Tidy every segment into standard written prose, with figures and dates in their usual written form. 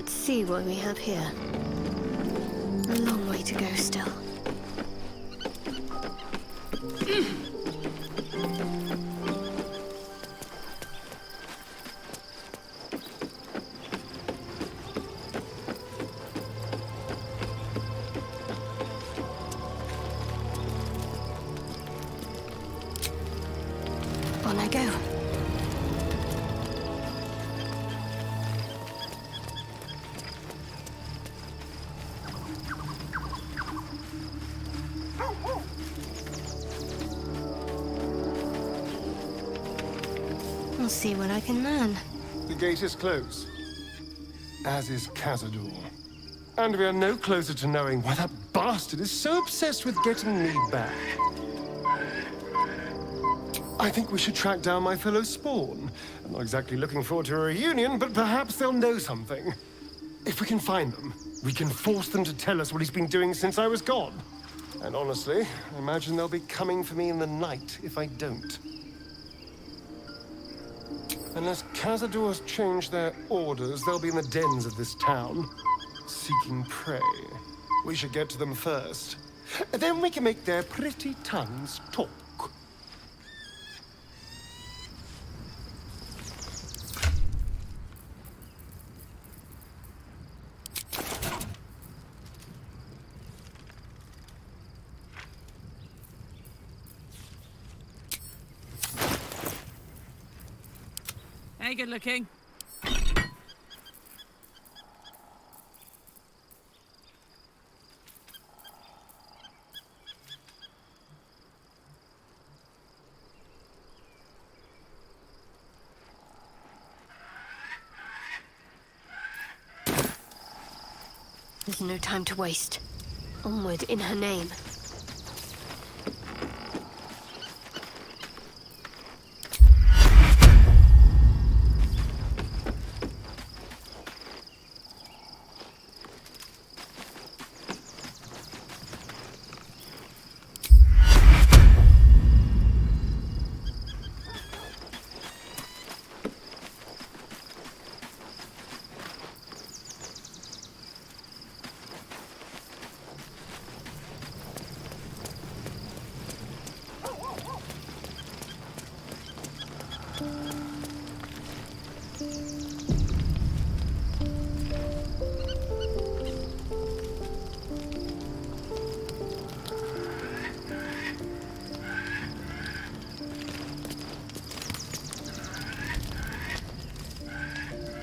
Let's see what we have here. A long way to go still. On I go. We'll see what I can learn. The gate is closed, as is Cazador. And we are no closer to knowing why that bastard is so obsessed with getting me back. I think we should track down my fellow Spawn. I'm not exactly looking forward to a reunion, but perhaps they'll know something. If we can find them, we can force them to tell us what he's been doing since I was gone. And honestly, I imagine they'll be coming for me in the night if I don't. Unless Cazador's changed their orders, they'll be in the dens of this town, seeking prey. We should get to them first. Then we can make their pretty tongues talk. Hey, good looking. There's no time to waste. Onward in her name.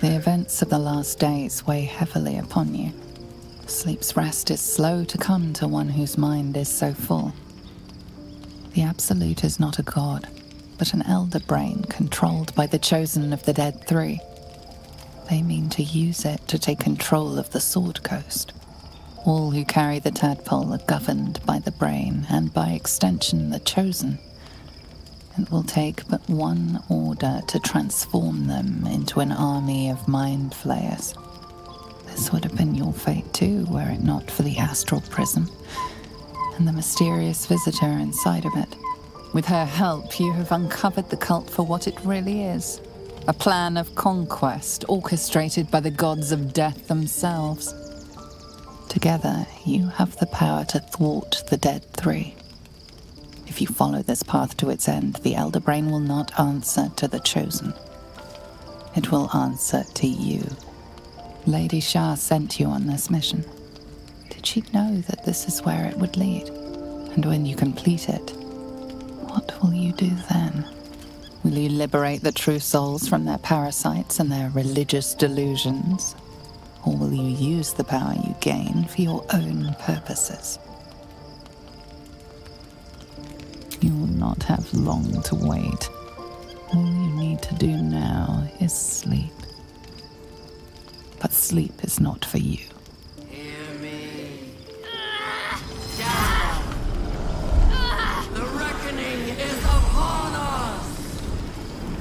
The events of the last days weigh heavily upon you. Sleep's rest is slow to come to one whose mind is so full. The Absolute is not a god, but an elder brain controlled by the chosen of the Dead Three. They mean to use it to take control of the Sword Coast. All who carry the tadpole are governed by the brain, and by extension the chosen. It will take but one order to transform them into an army of mind flayers. This would have been your fate too, were it not for the astral prism and the mysterious visitor inside of it. With her help, you have uncovered the cult for what it really is. A plan of conquest orchestrated by the gods of death themselves. Together, you have the power to thwart the Dead Three. If you follow this path to its end, the Elder Brain will not answer to the Chosen. It will answer to you. Lady Shah sent you on this mission. Did she know that this is where it would lead? And when you complete it, what will you do then? Will you liberate the true souls from their parasites and their religious delusions? Or will you use the power you gain for your own purposes? You will not have long to wait. All you need to do now is sleep. But sleep is not for you. Hear me. The reckoning is upon us.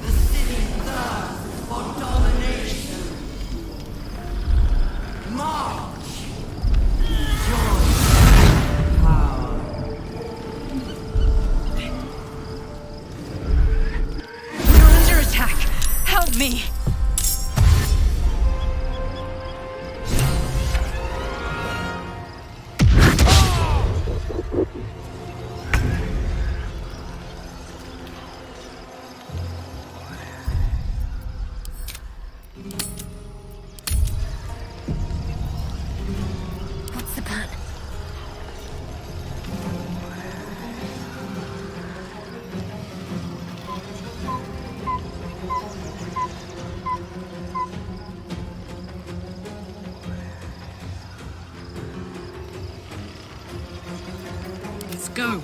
The city thirsts for domination. March. Join power. You're under attack! Help me! go.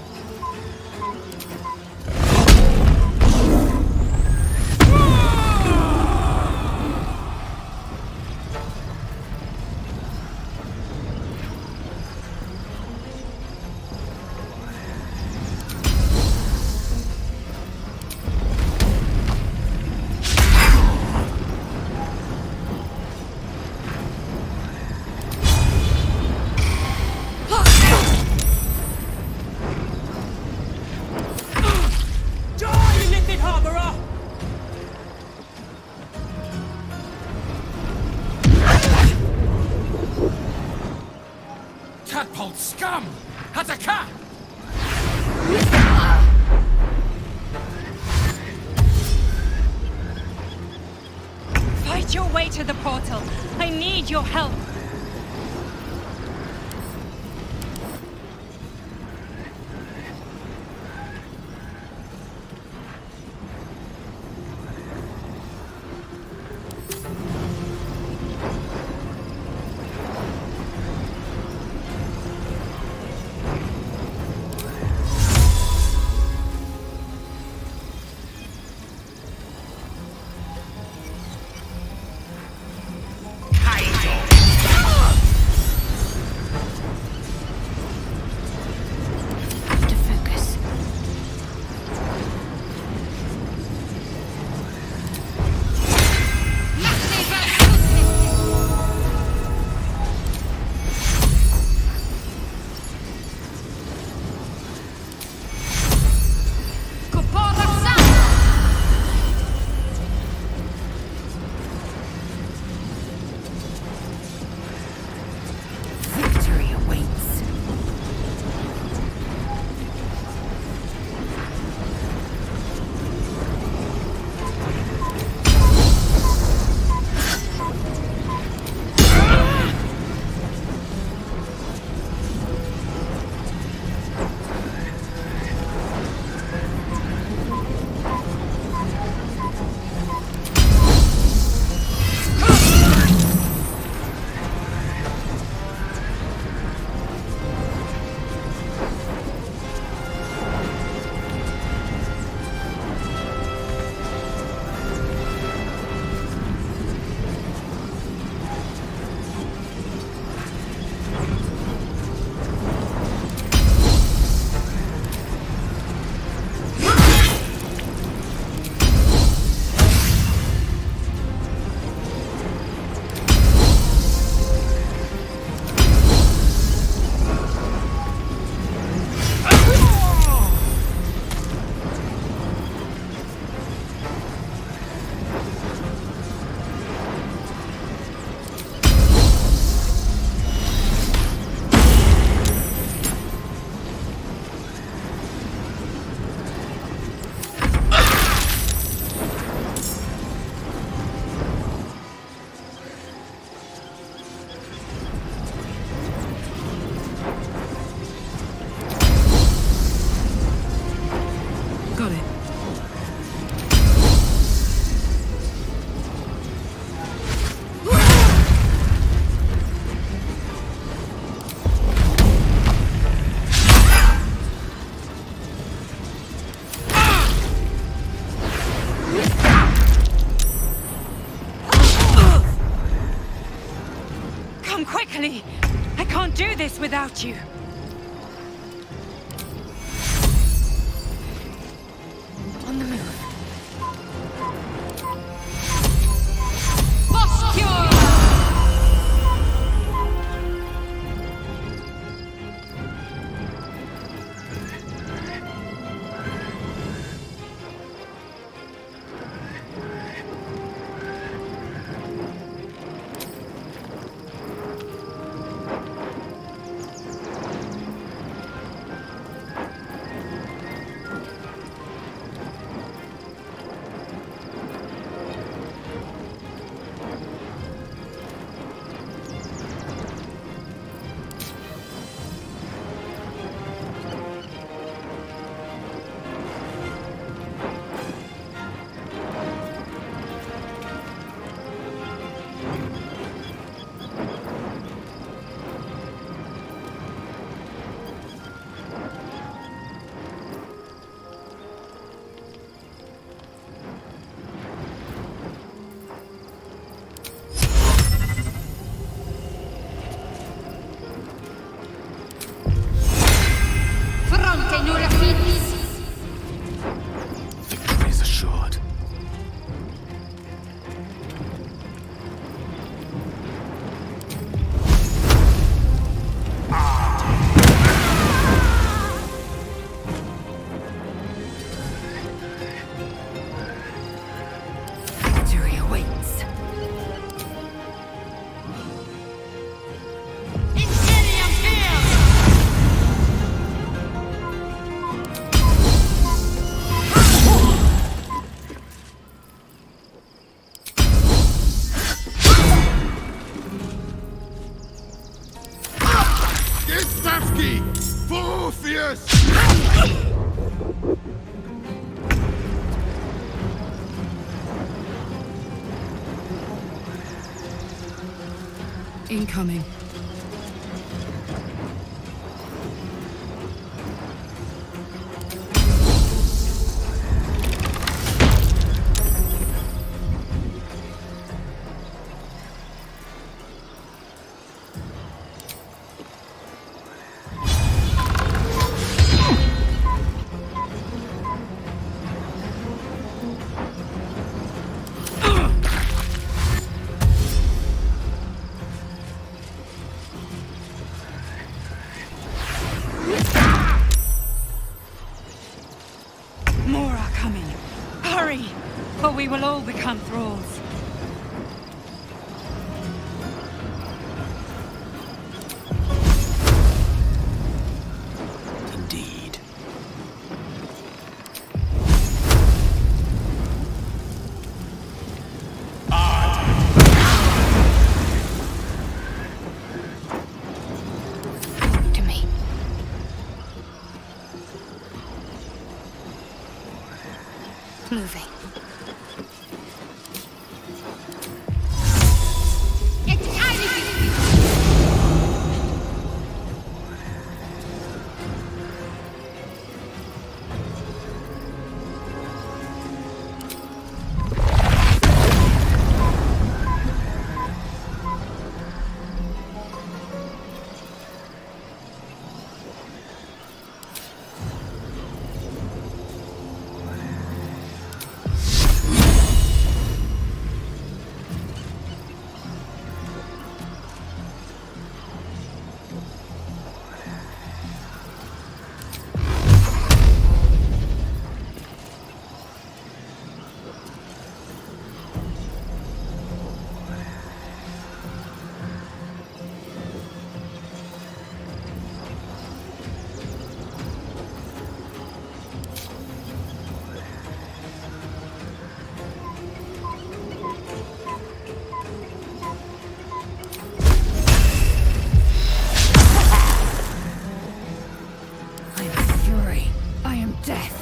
Tadpole scum! Hataka! Fight your way to the portal. I need your help. To focus. Victory awaits. Got it. Come quickly. I can't do this without you. On the move. Incoming. More are coming. Hurry, or we will all become thralls. Indeed. To me. Moving. I am fury. I am death.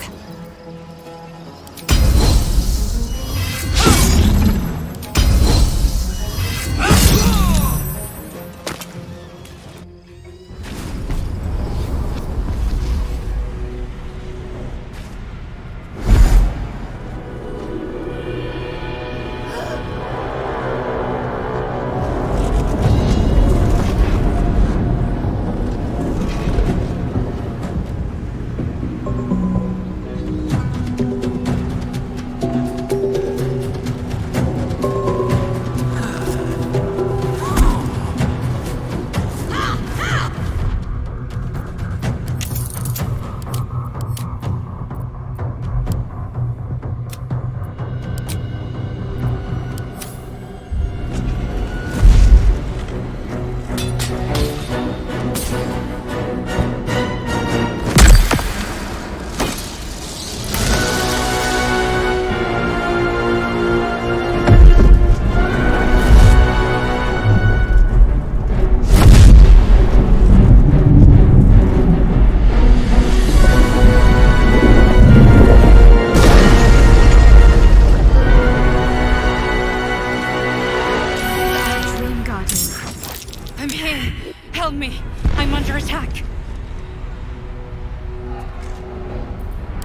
I'm here. Help me. I'm under attack.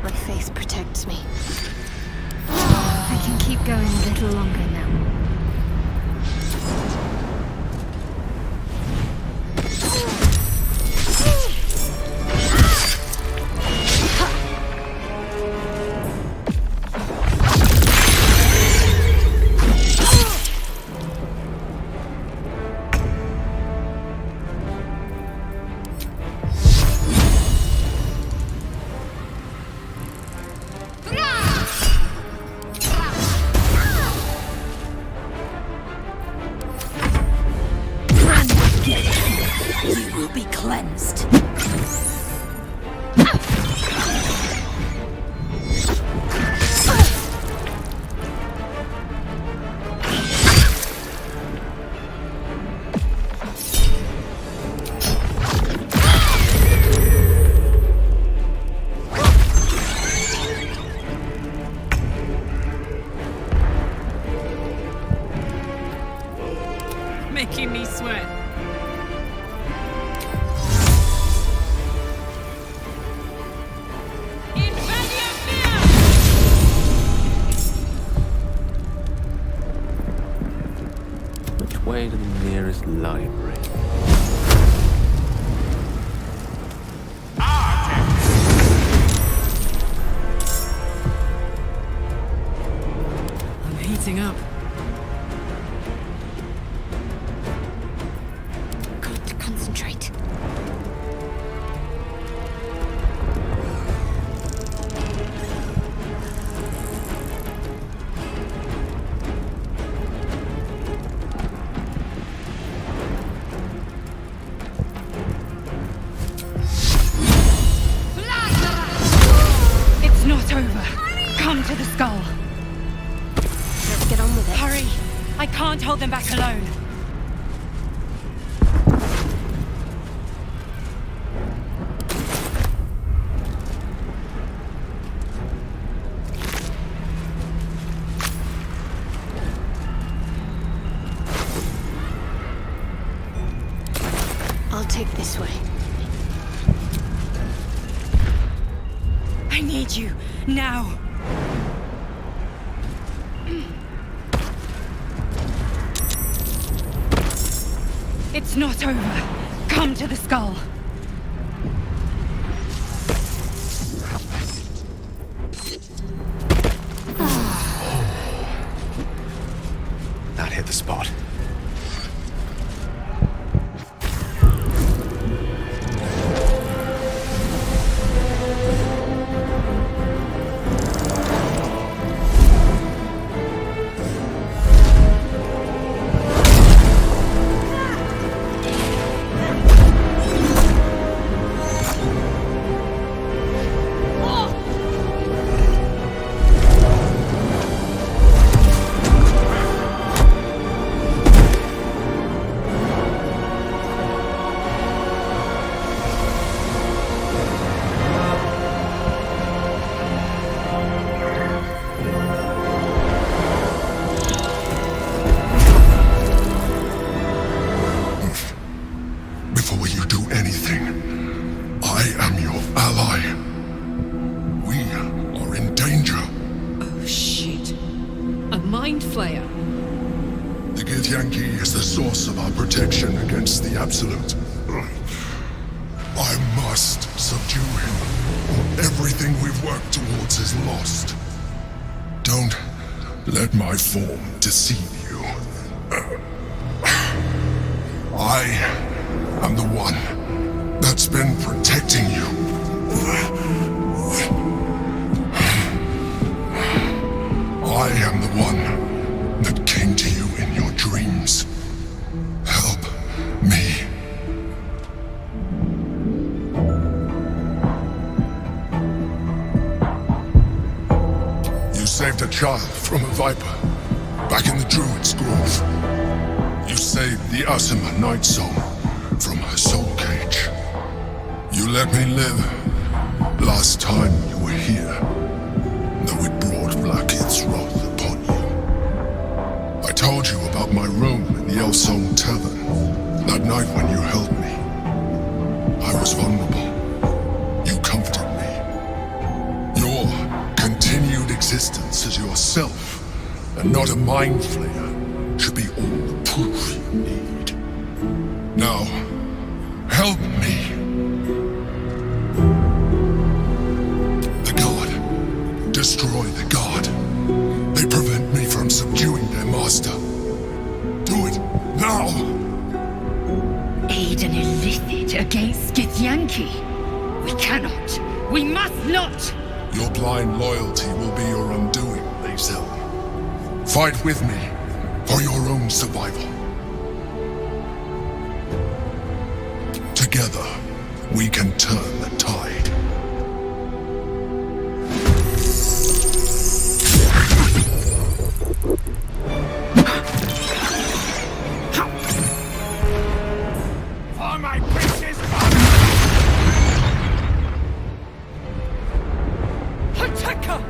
My faith protects me. I can keep going a little longer now. making me sweat. Which way to the nearest library? I'm heating up. Got to concentrate. It's not over. Come to the skull. Let's get on with it. Hurry! I can't hold them back alone. I'll take this way. I need you now. It's not over. Come to the skull. That hit the spot. Before you do anything, I am your ally. We are in danger. Oh shit. A mind flayer. The Githyanki is the source of our protection against the Absolute. I must subdue him, or everything we've worked towards is lost. Don't let my form deceive you. I am the one that's been protecting you. I am the one that came to you in your dreams. Help me. You saved a child from a viper back in the Druid's Grove. You saved the Asima Night Soul from her soul cage. You let me live last time you were here, though it brought Blackhead's wrath upon you. I told you about my room in the Elsong Tavern that night when you held me. I was vulnerable. You comforted me. Your continued existence as yourself, and not a mind flayer, should be all the proof you need. Now, help me. The guard. Destroy the guard. They prevent me from subduing their master. Do it now. Aid an illicit against Githyanki. We cannot. We must not. Your blind loyalty will be your undoing, Lae'zel. Fight with me for your own survival. Together, we can turn the tide. For my princess! Hataka!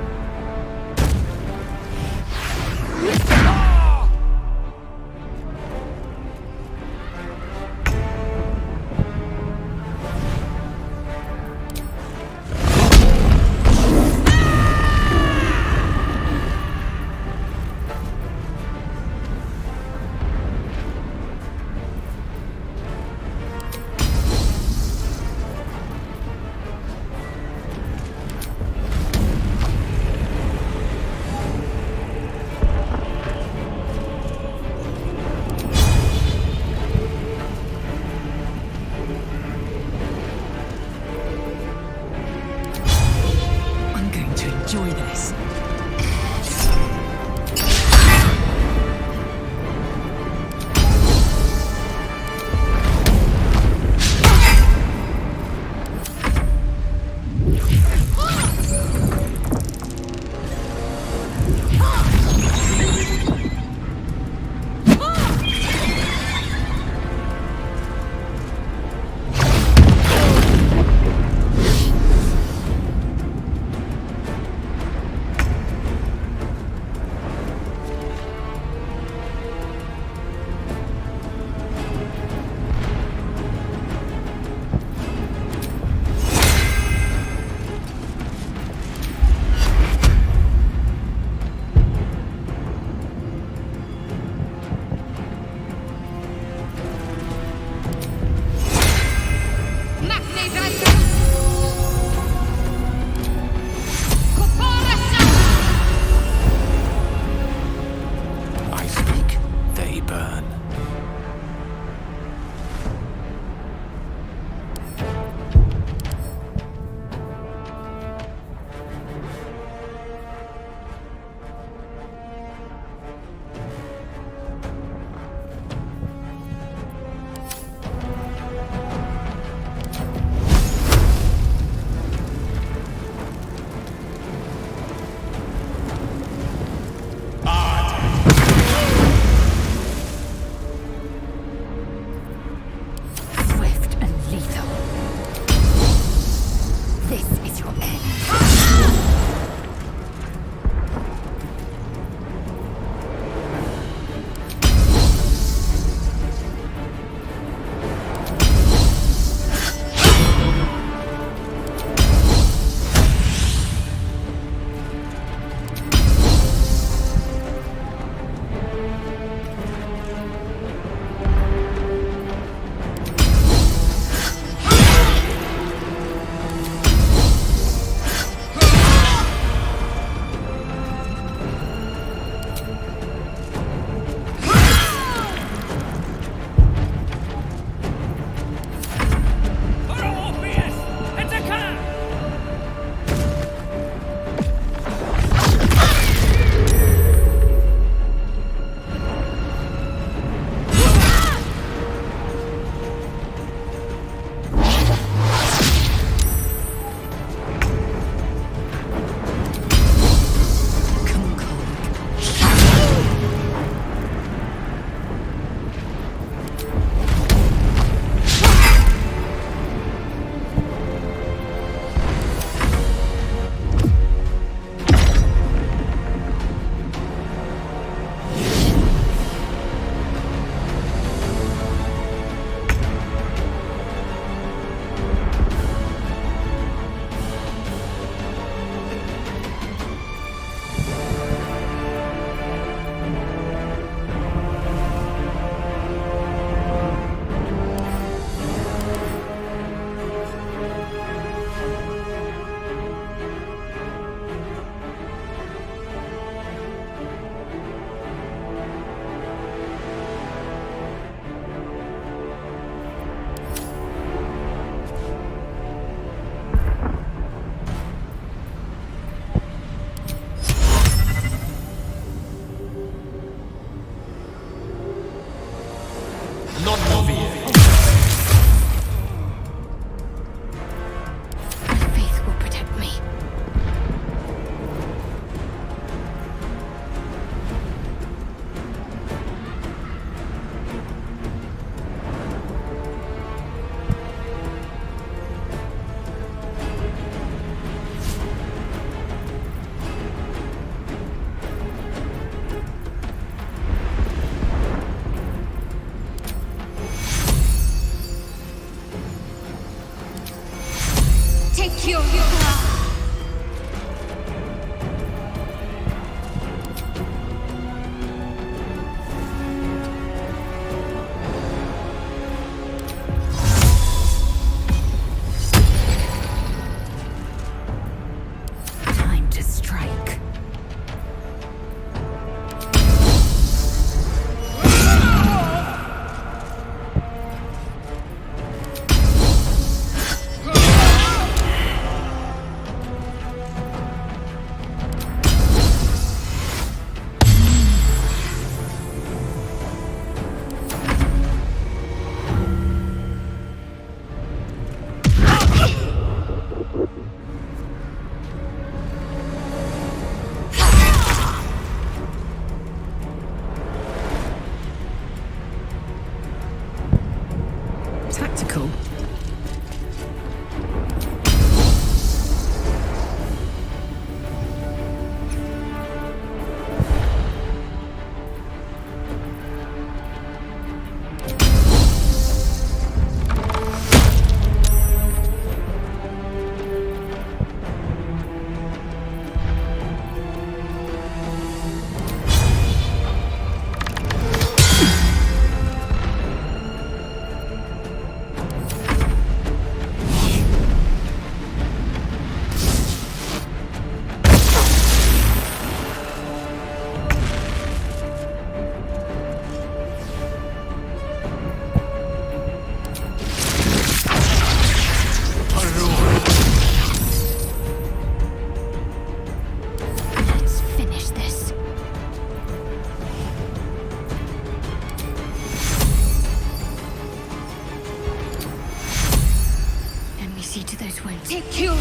take you.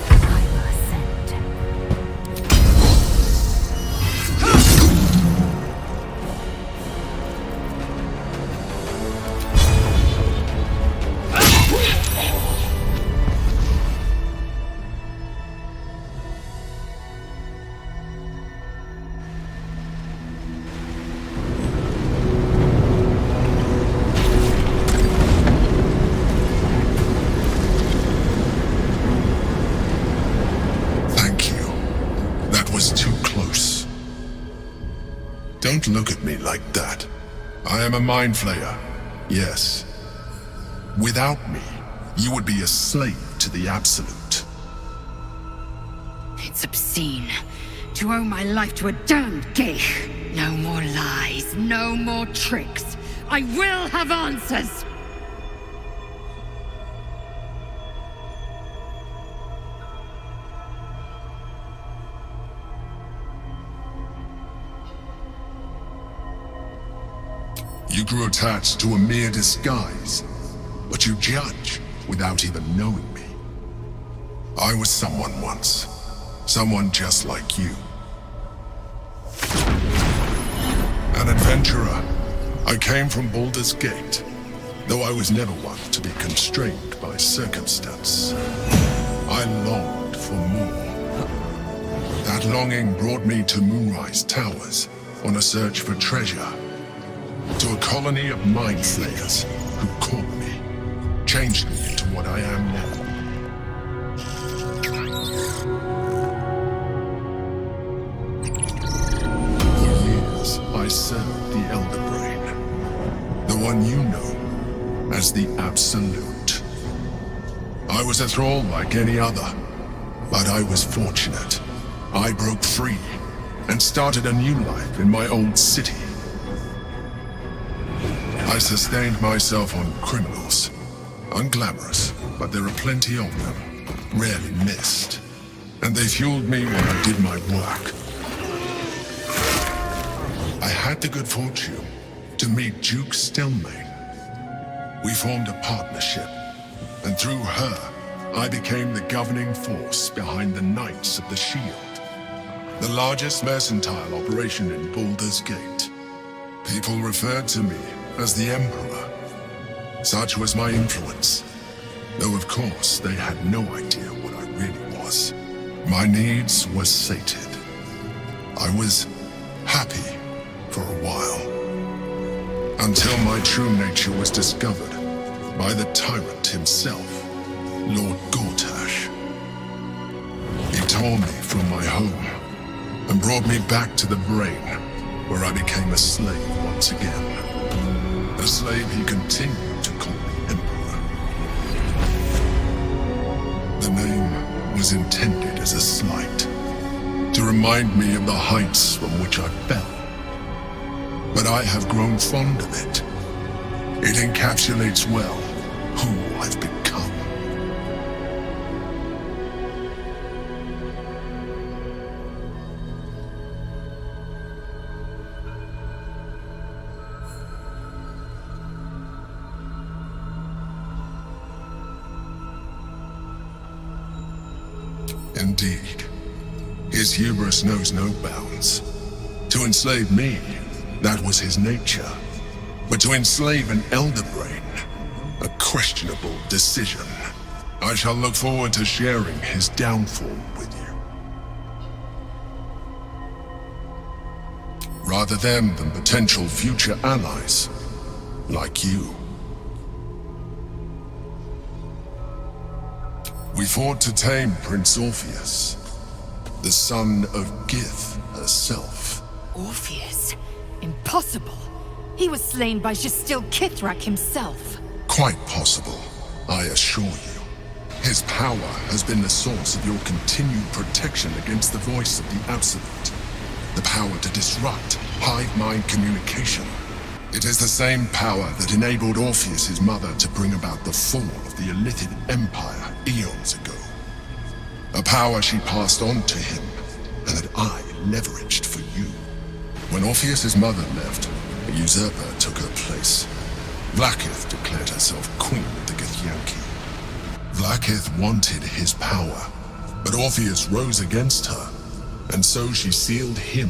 I will ascend. Thank you. That was too close. Don't look at me like that. I am a mind flayer, yes. Without me, you would be a slave to the Absolute. It's obscene. To owe my life to a damned geich. No more lies, no more tricks. I will have answers! You grew attached to a mere disguise, but you judge without even knowing me. I was someone once. Someone just like you. An adventurer. I came from Baldur's Gate, though I was never one to be constrained by circumstance. I longed for more. That longing brought me to Moonrise Towers on a search for treasure. To a colony of mind flayers who caught me, changed me into what I am now. For years, I served the Elder Brain, the one you know as the Absolute. I was a thrall like any other, but I was fortunate. I broke free and started a new life in my old city. I sustained myself on criminals. Unglamorous, but there are plenty of them. Rarely missed. And they fueled me while I did my work. I had the good fortune to meet Duke Stelmane. We formed a partnership, and through her, I became the governing force behind the Knights of the Shield, the largest mercantile operation in Baldur's Gate. People referred to me as the Emperor. Such was my influence, though of course they had no idea what I really was. My needs were sated. I was happy for a while, until my true nature was discovered by the tyrant himself, Lord Gortash. He tore me from my home and brought me back to the Brain, where I became a slave once again. A slave he continued to call me Emperor. The name was intended as a slight, to remind me of the heights from which I fell. But I have grown fond of it. It encapsulates well who I've become. Indeed. His hubris knows no bounds. To enslave me, that was his nature. But to enslave an Elder Brain, a questionable decision. I shall look forward to sharing his downfall with you. Rather them than potential future allies, like you. We fought to tame Prince Orpheus, the son of Gith herself. Orpheus? Impossible. He was slain by Justil Kithrak himself. Quite possible, I assure you. His power has been the source of your continued protection against the voice of the Absolute. The power to disrupt hive mind communication. It is the same power that enabled Orpheus's mother to bring about the fall of the Illithid Empire eons ago. A power she passed on to him, and that I leveraged for you. When Orpheus's mother left, a usurper took her place. Vlaakith declared herself queen of the Githyanki. Vlaakith wanted his power, but Orpheus rose against her, and so she sealed him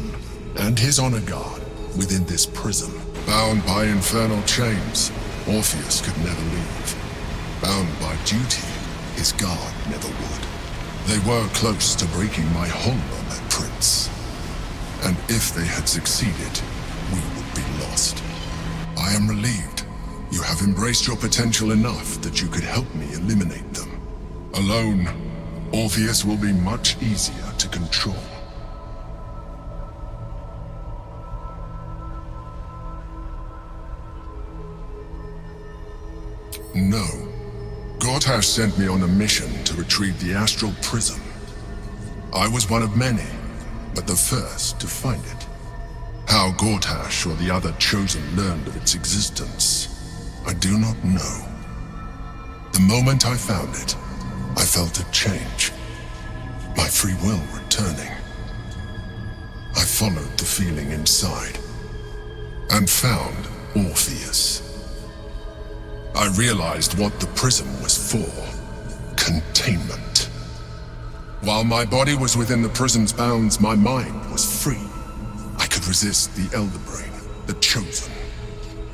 and his honor guard within this prison. Bound by infernal chains, Orpheus could never leave. Bound by duty, his guard never would. They were close to breaking my hold on that prince. And if they had succeeded, we would be lost. I am relieved. You have embraced your potential enough that you could help me eliminate them. Alone, Orpheus will be much easier to control. No. Gortash sent me on a mission to retrieve the astral prism. I was one of many, but the first to find it. How Gortash or the other chosen learned of its existence, I do not know. The moment I found it, I felt a change. My free will returning. I followed the feeling inside, and found Orpheus. I realized what the prism was for. Containment. While my body was within the prism's bounds, my mind was free. I could resist the Elder Brain, the Chosen.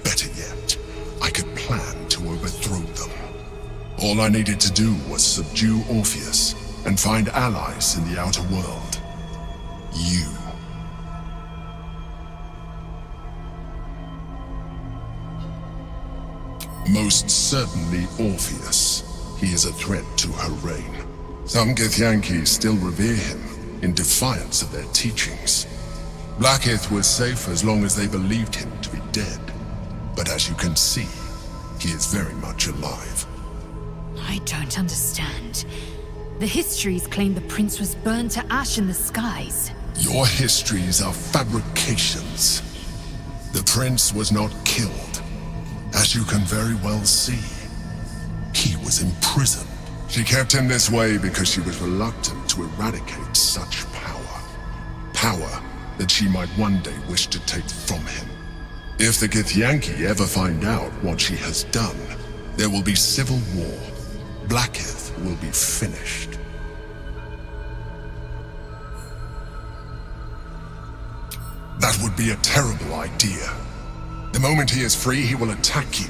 Better yet, I could plan to overthrow them. All I needed to do was subdue Orpheus and find allies in the outer world. You. Most certainly Orpheus. He is a threat to her reign. Some Githyanki still revere him, in defiance of their teachings. Vlaakith was safe as long as they believed him to be dead. But as you can see, he is very much alive. I don't understand. The histories claim the prince was burned to ash in the skies. Your histories are fabrications. The prince was not killed. As you can very well see, he was imprisoned. She kept him this way because she was reluctant to eradicate such power. Power that she might one day wish to take from him. If the Githyanki ever find out what she has done, there will be civil war. Vlaakith will be finished. That would be a terrible idea. The moment he is free, he will attack you.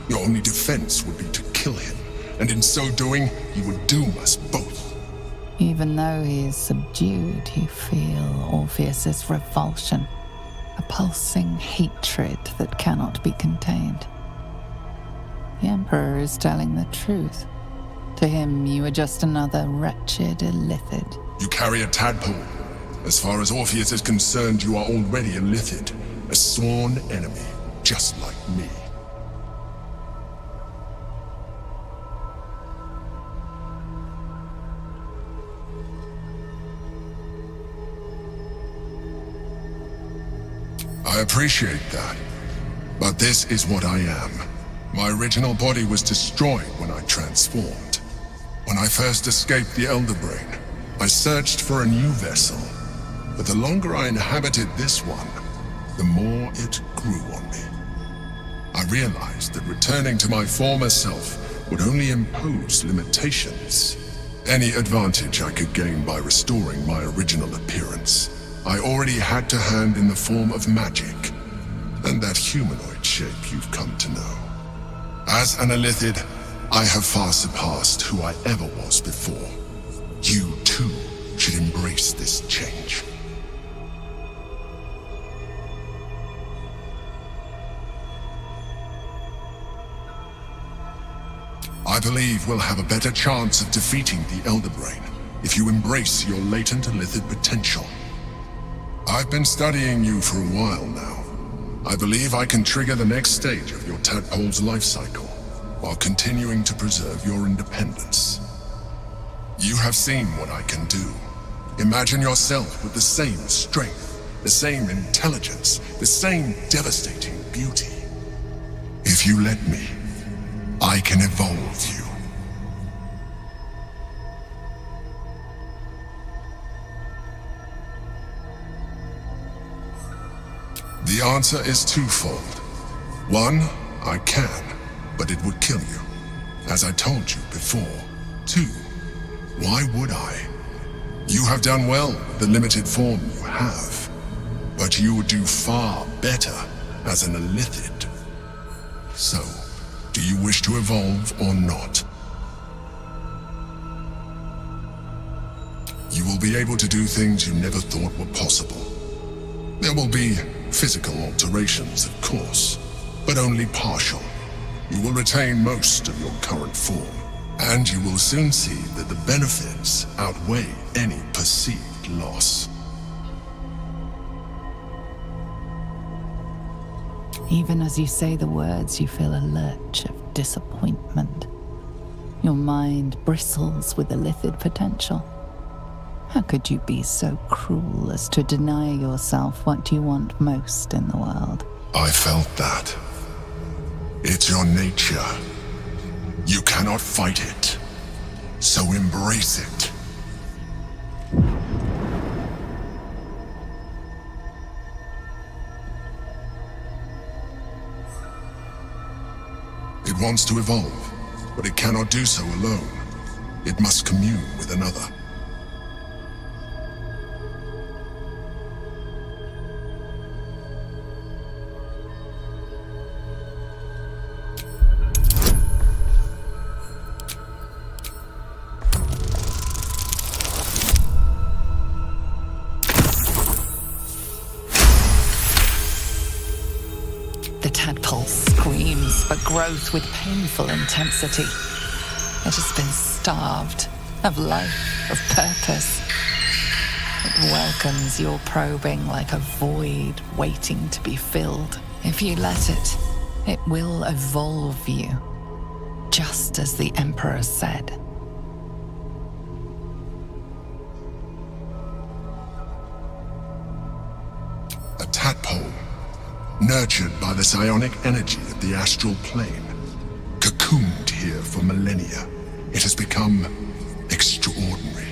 Your only defense would be to kill him, and in so doing, he would doom us both. Even though he is subdued, you feel Orpheus's revulsion, a pulsing hatred that cannot be contained. The Emperor is telling the truth. To him, you are just another wretched illithid. You carry a tadpole. As far as Orpheus is concerned, you are already a illithid, a sworn enemy. Just like me. I appreciate that, but this is what I am. My original body was destroyed when I transformed. When I first escaped the Elder Brain, I searched for a new vessel, but the longer I inhabited this one, the more it grew on me. I realized that returning to my former self would only impose limitations. Any advantage I could gain by restoring my original appearance, I already had to hand in the form of magic, and that humanoid shape you've come to know. As an illithid, I have far surpassed who I ever was before. You too should embrace this change. I believe we'll have a better chance of defeating the Elder Brain if you embrace your latent illithid potential. I've been studying you for a while now. I believe I can trigger the next stage of your tadpole's life cycle, while continuing to preserve your independence. You have seen what I can do. Imagine yourself with the same strength, the same intelligence, the same devastating beauty. If you let me, I can evolve you. The answer is twofold. One, I can. but it would kill you. As I told you before. 2. Why would I? You have done well with the limited form you have, but you would do far better as an illithid. So, do you wish to evolve or not? You will be able to do things you never thought were possible. There will be physical alterations, of course, but only partial. You will retain most of your current form, and you will soon see that the benefits outweigh any perceived loss. Even as you say the words, you feel a lurch of disappointment. Your mind bristles with illithid potential. How could you be so cruel as to deny yourself what you want most in the world? I felt that. It's your nature. You cannot fight it. So embrace it. It wants to evolve, but it cannot do so alone. It must commune with another. But grows with painful intensity. It has been starved of life, of purpose. It welcomes your probing like a void waiting to be filled. If you let it, it will evolve you, just as the Emperor said. A tadpole. Nurtured by the psionic energy of the astral plane, cocooned here for millennia, it has become extraordinary.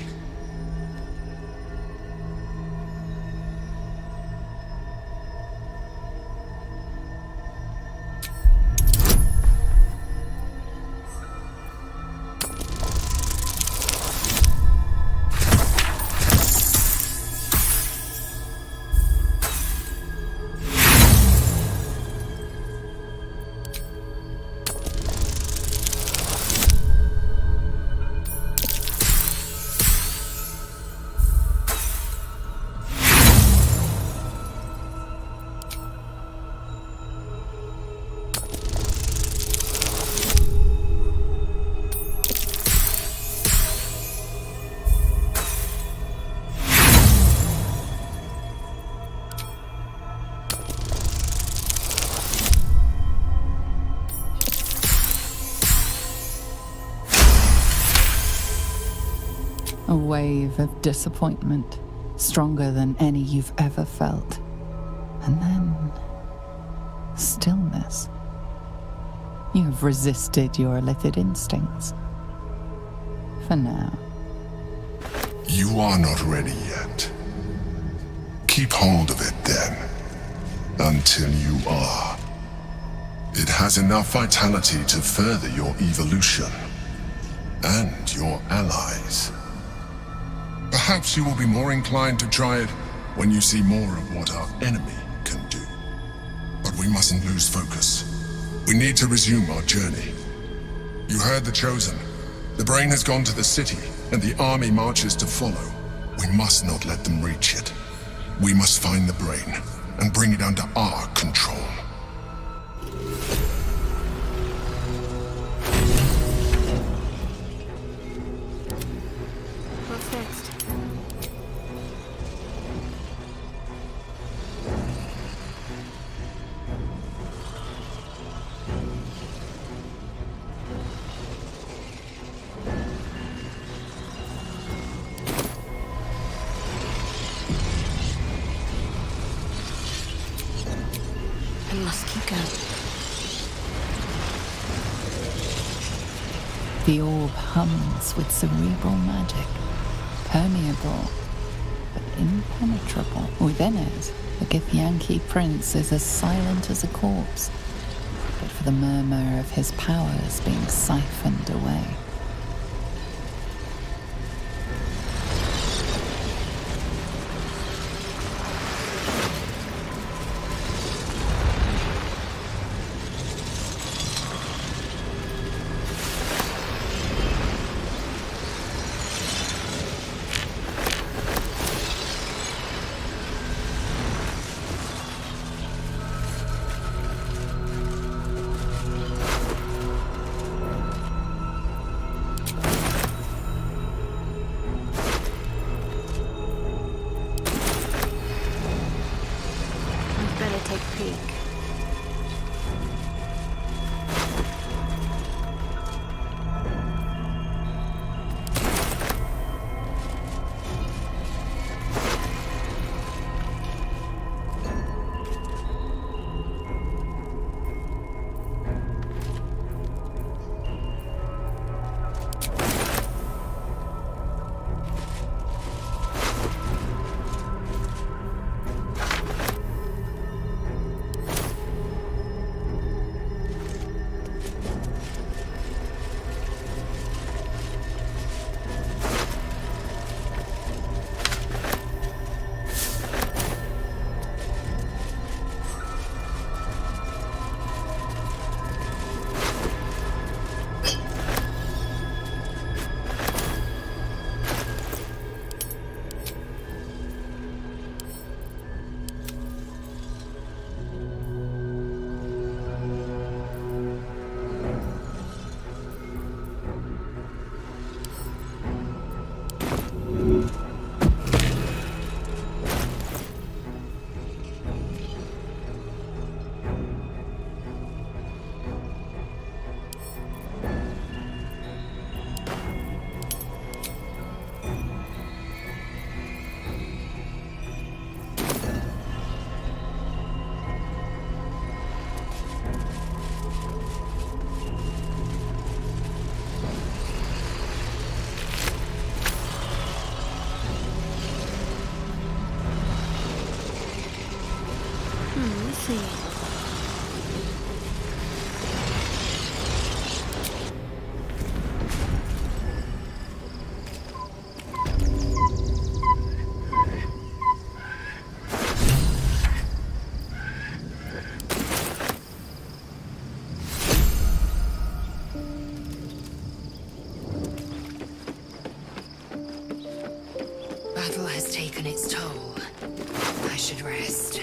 A wave of disappointment, stronger than any you've ever felt. And then, stillness. You have resisted your illithid instincts. For now. You are not ready yet. Keep hold of it then, until you are. It has enough vitality to further your evolution, and your allies. Perhaps you will be more inclined to try it when you see more of what our enemy can do. But we mustn't lose focus. We need to resume our journey. You heard the Chosen. The brain has gone to the city, and the army marches to follow. We must not let them reach it. We must find the brain, and bring it under our control. What's next? I must keep going. The orb hums with cerebral magic, permeable, but impenetrable. Within it, the Githyanki prince is as silent as a corpse. but for the murmur of his powers being siphoned away. Take a peek. Let's see. Battle has taken its toll. I should rest.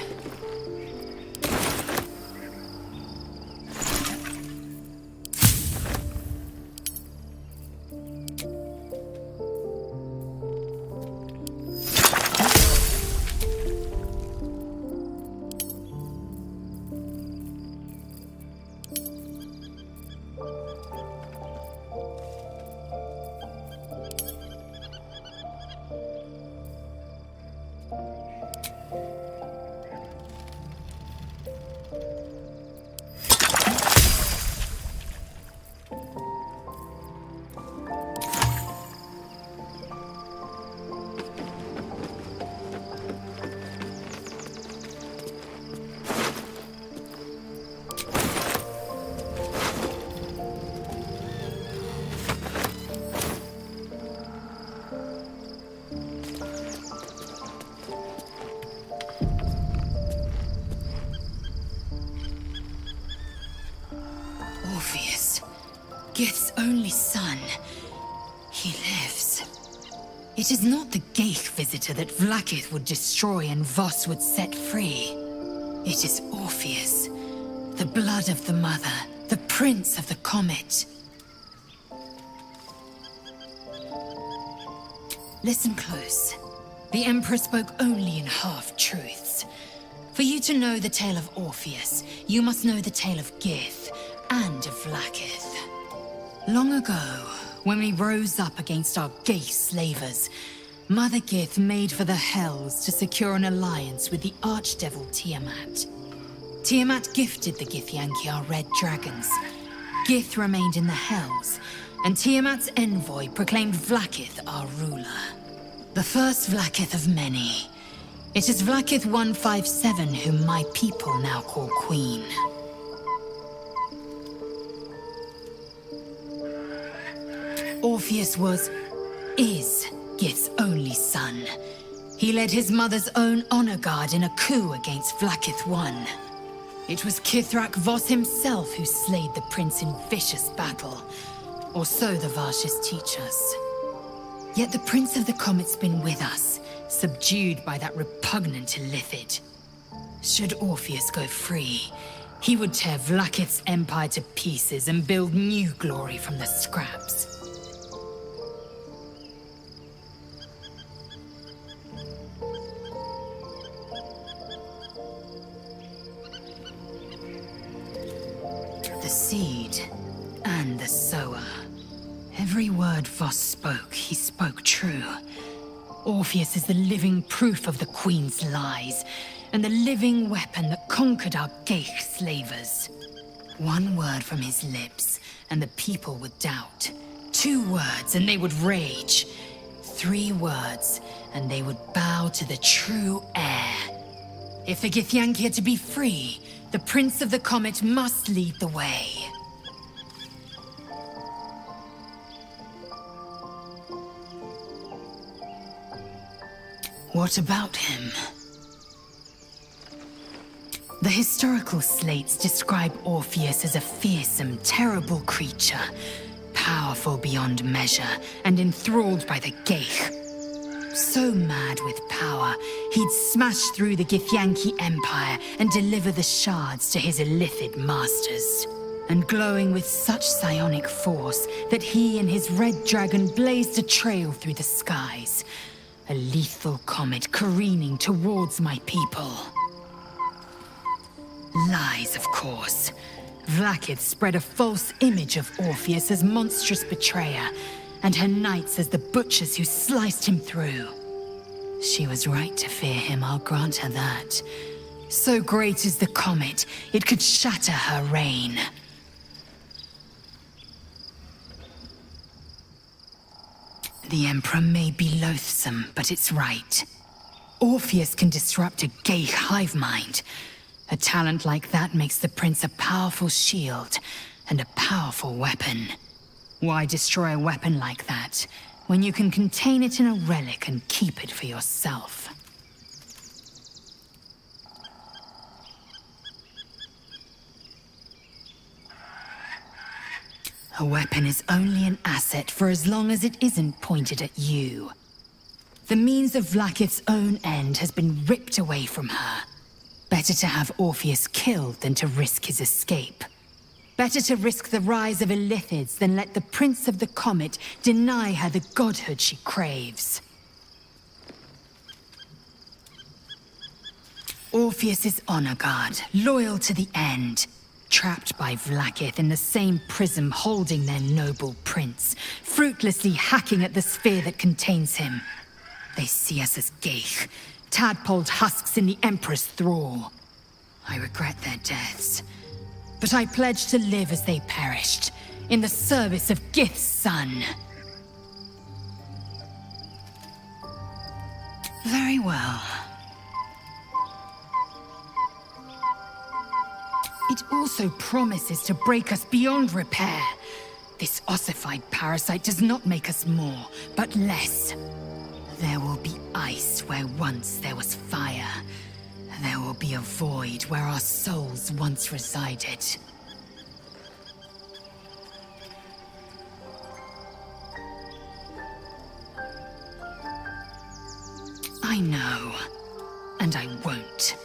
Orpheus, Gith's only son. He lives. It is not the Geich visitor that Vlaakith would destroy and Voss would set free. It is Orpheus, the blood of the mother, the prince of the comet. Listen close. The Emperor spoke only in half-truths. For you to know the tale of Orpheus, you must know the tale of Gith and of Vlaakith. Long ago, when we rose up against our Geich slavers, Mother Gith made for the Hells to secure an alliance with the Archdevil Tiamat. Tiamat gifted the Githyanki our red dragons. Gith remained in the Hells, and Tiamat's envoy proclaimed Vlaakith our ruler. The first Vlaakith of many. It is Vlaakith 157 whom my people now call Queen. Orpheus is Gith's only son. He led his mother's own honor guard in a coup against Vlaakith I. It was Kithrak Voss himself who slayed the prince in vicious battle, or so the Varshas teach us. Yet the Prince of the Comet's been with us, subdued by that repugnant Illithid. Should Orpheus go free, he would tear Vlaakith's empire to pieces and build new glory from the scraps. The seed and the sower. Every word Voss spoke, he spoke true. Orpheus is the living proof of the Queen's lies, and the living weapon that conquered our Geich slavers. One word from his lips, and the people would doubt. 2 words, and they would rage. 3 words, and they would bow to the true heir. If the Githyanki are to be free, the Prince of the Comet must lead the way. What about him? The historical slates describe Orpheus as a fearsome, terrible creature, powerful beyond measure and enthralled by the Geich. So mad with power, he'd smash through the Githyanki Empire and deliver the shards to his Illithid masters. And glowing with such psionic force that he and his red dragon blazed a trail through the skies. A lethal comet careening towards my people. Lies, of course. Vlaakith spread a false image of Orpheus as monstrous betrayer, and her knights as the butchers who sliced him through. She was right to fear him, I'll grant her that. So great is the comet, it could shatter her reign. The Emperor may be loathsome, but it's right. Orpheus can disrupt a Geich hive mind. A talent like that makes the Prince a powerful shield and a powerful weapon. Why destroy a weapon like that, when you can contain it in a relic and keep it for yourself? A weapon is only an asset for as long as it isn't pointed at you. The means of Vlaakith's own end has been ripped away from her. Better to have Orpheus killed than to risk his escape. Better to risk the rise of Illithids than let the Prince of the Comet deny her the godhood she craves. Orpheus is honor guard, loyal to the end. Trapped by Vlaakith in the same prism holding their noble prince, fruitlessly hacking at the sphere that contains him. They see us as Geich, tadpoled husks in the Emperor's thrall. I regret their deaths, but I pledge to live as they perished, in the service of Gith's son. Very well. It also promises to break us beyond repair. This ossified parasite does not make us more, but less. There will be ice where once there was fire. There will be a void where our souls once resided. I know, and I won't.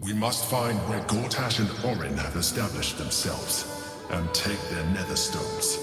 We must find where Gortash and Orin have established themselves, and take their nether stones.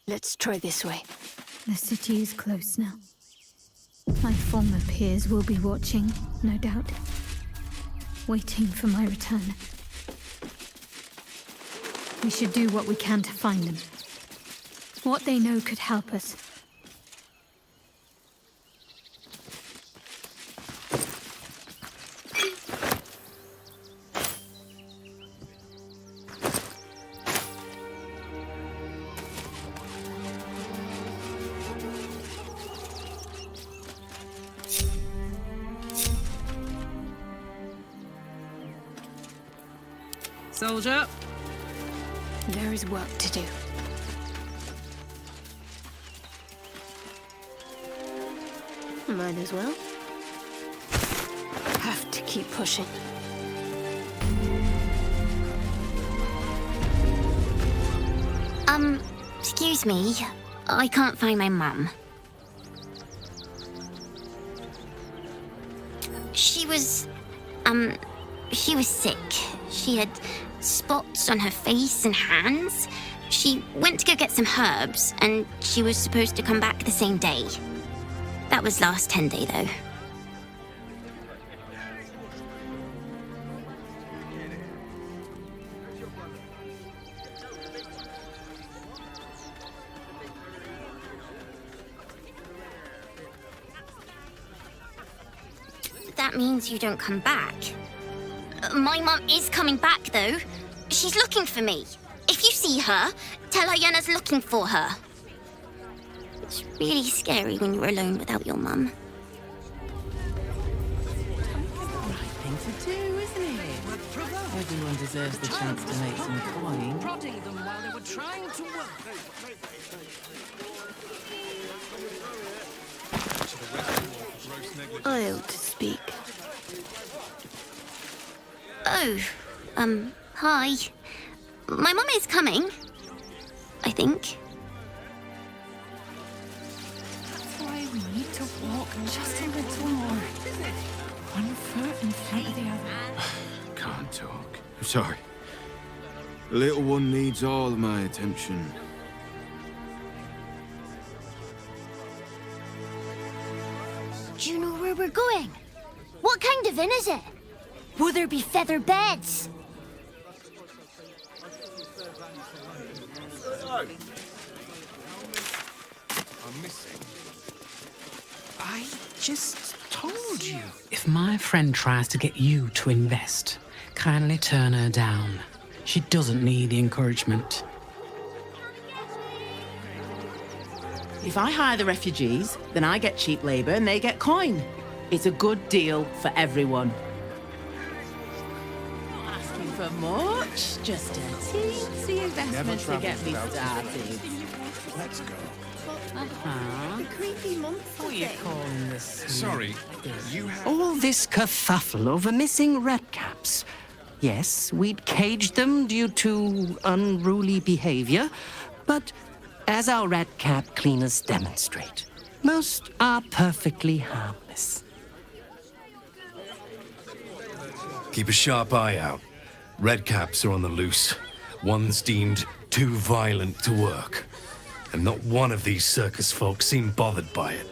Let's try this way. The city is close now. My former peers will be watching, no doubt. Waiting for my return. We should do what we can to find them. What they know could help us. Soldier. There is work to do. Might as well. Have to keep pushing. Excuse me. I can't find my mum. She was sick. She had spots on her face and hands. She went to go get some herbs, and she was supposed to come back the same day. That was last 10 day, though. That means you don't come back. My mum is coming back, though. She's looking for me. If you see her, tell her Yenna's looking for her. It's really scary when you're alone without your mum. Thing to do, isn't it? Everyone deserves the chance to make some coin. Prodding them while they were trying to work. I ought to speak. Oh, hi. My mum is coming, I think. That's why we need to walk just a little more. One foot in front of the other. Can't talk. I'm sorry. The little one needs all of my attention. Do you know where we're going? What kind of inn is it? Will there be feather beds? I'm missing. I just told you. If my friend tries to get you to invest, kindly turn her down. She doesn't need the encouragement. If I hire the refugees, then I get cheap labor and they get coin. It's a good deal for everyone. Not asking for much, just a teensy investment to get me started. Let's go. Creepy monster What are you calling this? Sorry, you have... All this kerfuffle over missing redcaps. Yes, we'd caged them due to unruly behavior, but as our redcap cleaners demonstrate, most are perfectly harmless. Keep a sharp eye out. Redcaps are on the loose. One's deemed too violent to work. And not one of these circus folk seem bothered by it.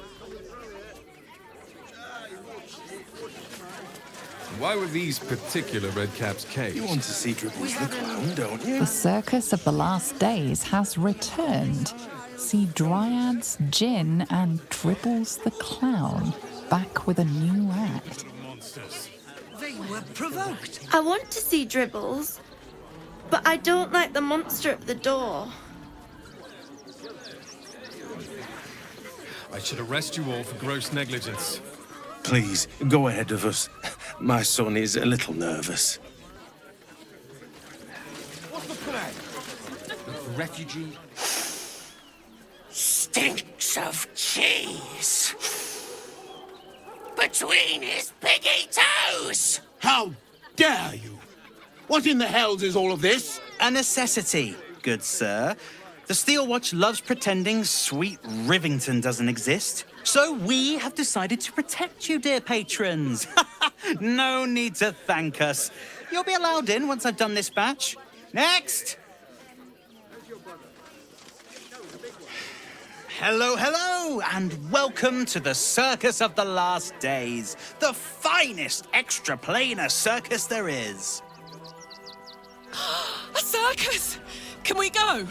Why were these particular redcaps caged? You want to see Dribbles the clown, don't you? The circus of the last days has returned. See Dryads, Jinn, and Dribbles the clown back with a new act. They were provoked. I want to see Dribbles, but I don't like the monster at the door. I should arrest you all for gross negligence. Please, go ahead of us. My son is a little nervous. What's the plan? Refugee? Stinks of cheese between his piggy toes! How dare you? What in the hells is all of this? A necessity, good sir. The Steel Watch loves pretending sweet Rivington doesn't exist. So we have decided to protect you, dear patrons. No need to thank us. You'll be allowed in once I've done this batch. Next! Hello, hello, and welcome to the Circus of the Last Days, the finest extra-planar circus there is. A circus! Can we go?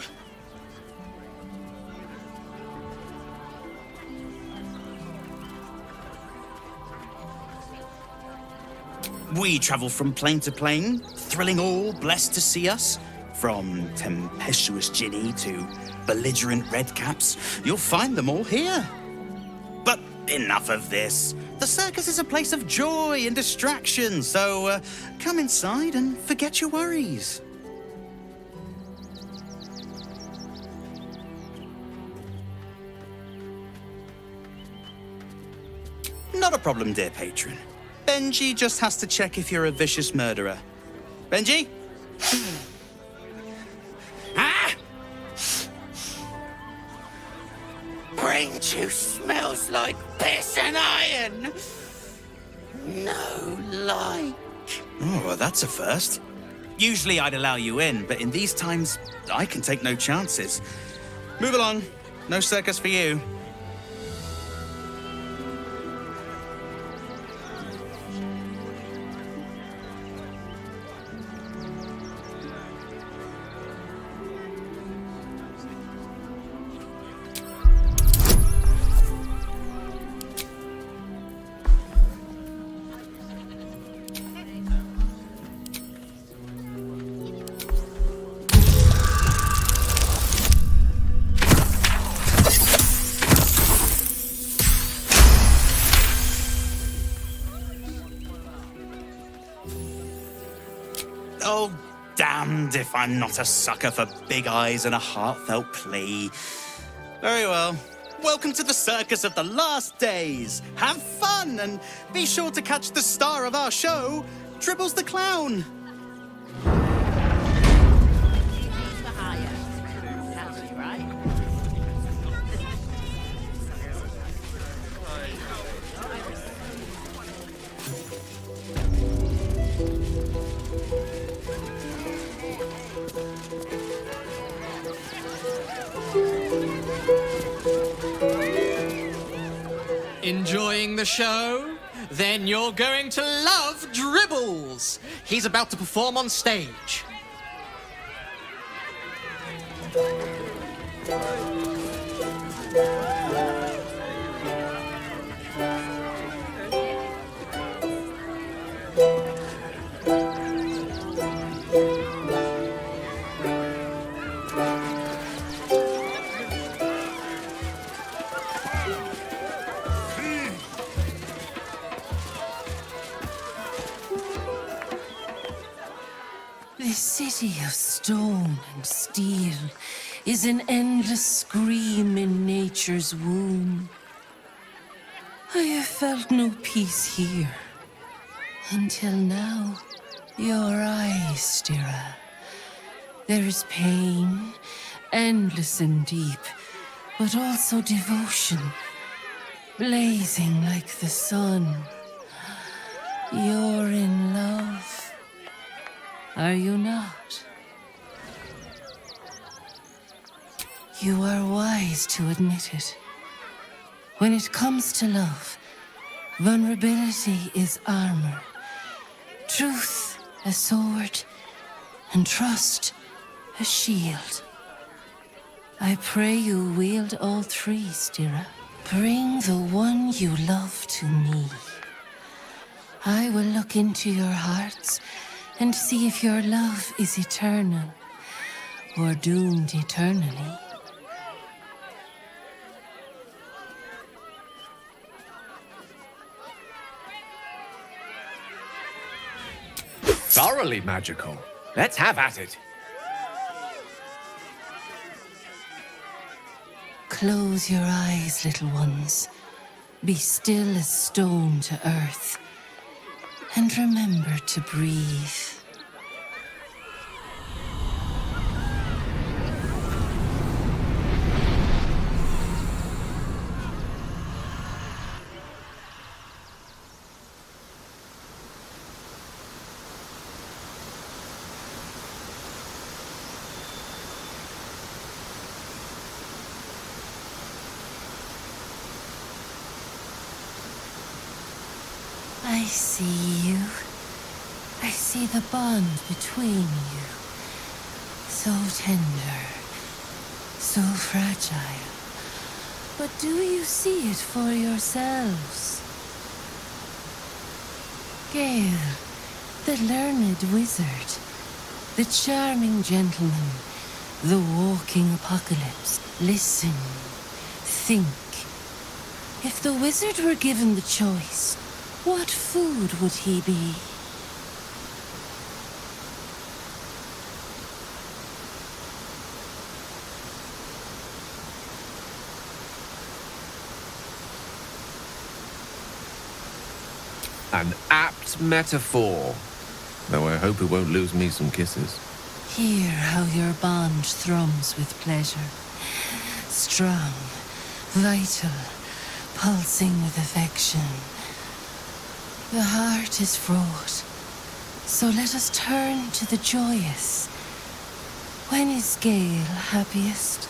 We travel from plane to plane, thrilling all blessed to see us. From tempestuous Ginny to belligerent redcaps, you'll find them all here. But enough of this. The circus is a place of joy and distraction, so come inside and forget your worries. Not a problem, dear patron. Benji just has to check if you're a vicious murderer. Benji? Ah! Brain juice smells like piss and iron. No light. Oh, well, that's a first. Usually I'd allow you in, but in these times, I can take no chances. Move along. No circus for you. Oh, damned if I'm not a sucker for big eyes and a heartfelt plea. Very well. Welcome to the Circus of the Last Days. Have fun and be sure to catch the star of our show, Dribbles the Clown. Enjoying the show? Then you're going to love Dribbles. He's about to perform on stage. This city of stone and steel is an endless scream in nature's womb. I have felt no peace here. Until now, your eyes, Stira. There is pain, endless and deep, but also devotion, blazing like the sun. You're in love. Are you not? You are wise to admit it. When it comes to love, vulnerability is armor, truth a sword, and trust a shield. I pray you wield all three, Stira. Bring the one you love to me. I will look into your hearts and see if your love is eternal or doomed eternally. Thoroughly magical. Let's have at it. Close your eyes, little ones. Be still as stone to earth. And remember to breathe. I see you. I see the bond between you. So tender, so fragile. But do you see it for yourselves? Gale, the learned wizard, the charming gentleman, the walking apocalypse. Listen, think. If the wizard were given the choice, what food would he be? An apt metaphor. Though I hope it won't lose me some kisses. Hear how your bond thrums with pleasure. Strong, vital, pulsing with affection. The heart is fraught, so let us turn to the joyous. When is Gale happiest?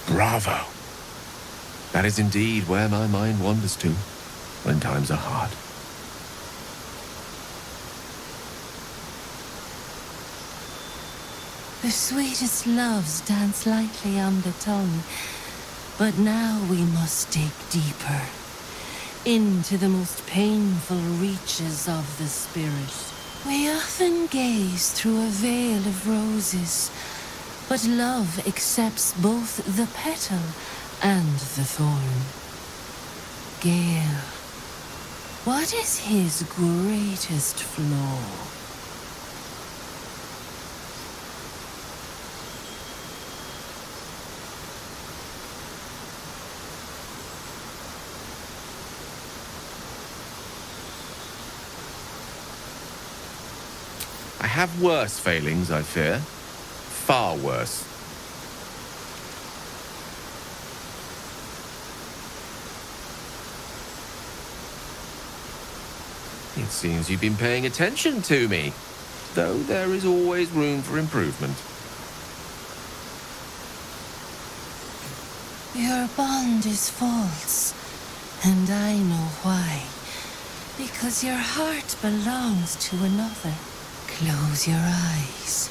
Bravo. That is indeed where my mind wanders to, when times are hard. The sweetest loves dance lightly on the tongue, but now we must dig deeper, into the most painful reaches of the spirit. We often gaze through a veil of roses, but love accepts both the petal and the thorn. Gale, what is his greatest flaw? I have worse failings, I fear. Far worse. It seems you've been paying attention to me, though there is always room for improvement. Your bond is false, and I know why. Because your heart belongs to another. Close your eyes,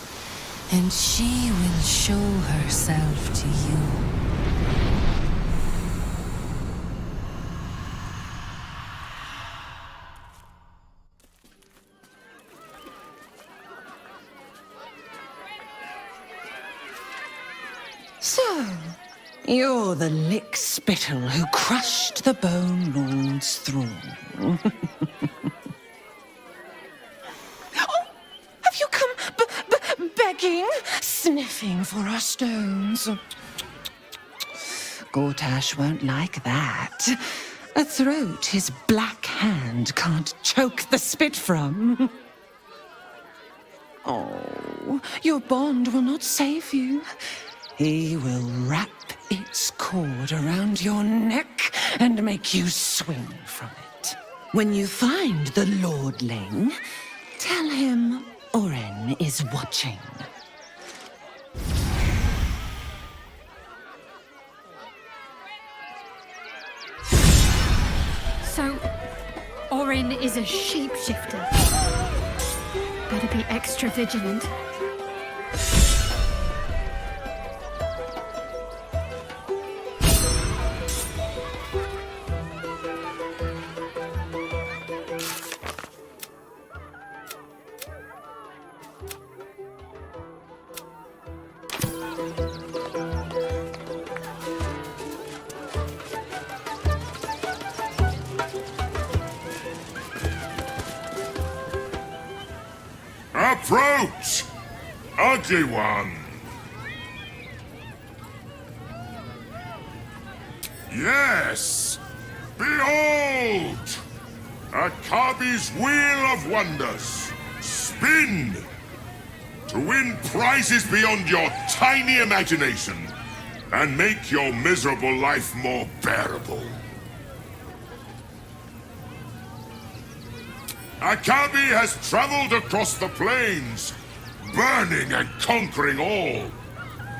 and she will show herself to you. So, you're the lick-spittle who crushed the Bone Lord's throne. Have you come begging, sniffing for our stones? Gortash won't like that. A throat his black hand can't choke the spit from. Oh, your bond will not save you. He will wrap its cord around your neck and make you swing from it. When you find the lordling, tell him Oren is watching. So, Oren is a shapeshifter. Better be extra vigilant. Approach, ugly one. Yes, behold, Akabi's Wheel of Wonders. Spin to win prizes beyond your tiny imagination and make your miserable life more bearable. Akabi has traveled across the plains, burning and conquering all.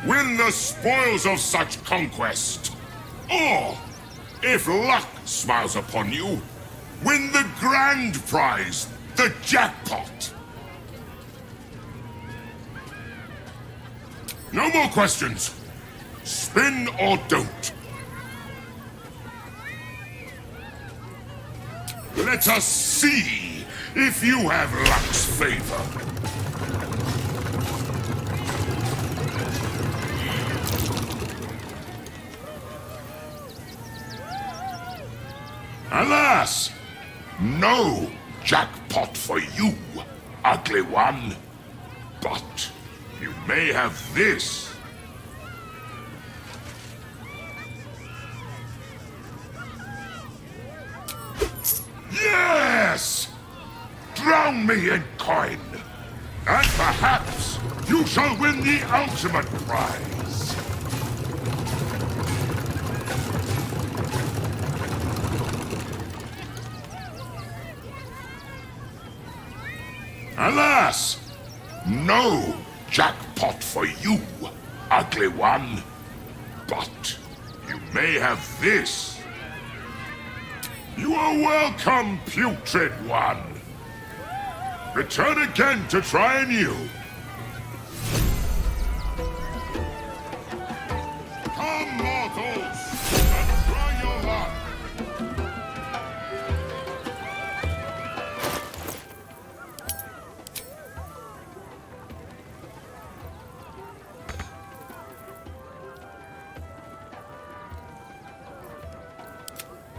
Win the spoils of such conquest. Or, if luck smiles upon you, win the grand prize, the jackpot. No more questions. Spin or don't. Let us see if you have luck's favor. Alas, no jackpot for you, ugly one. But you may have this. Yes! Drown me in coin, and perhaps you shall win the ultimate prize. Alas, no jackpot for you, ugly one. But you may have this. You are welcome, putrid one. Return again to try anew. Come, mortals, and try your luck.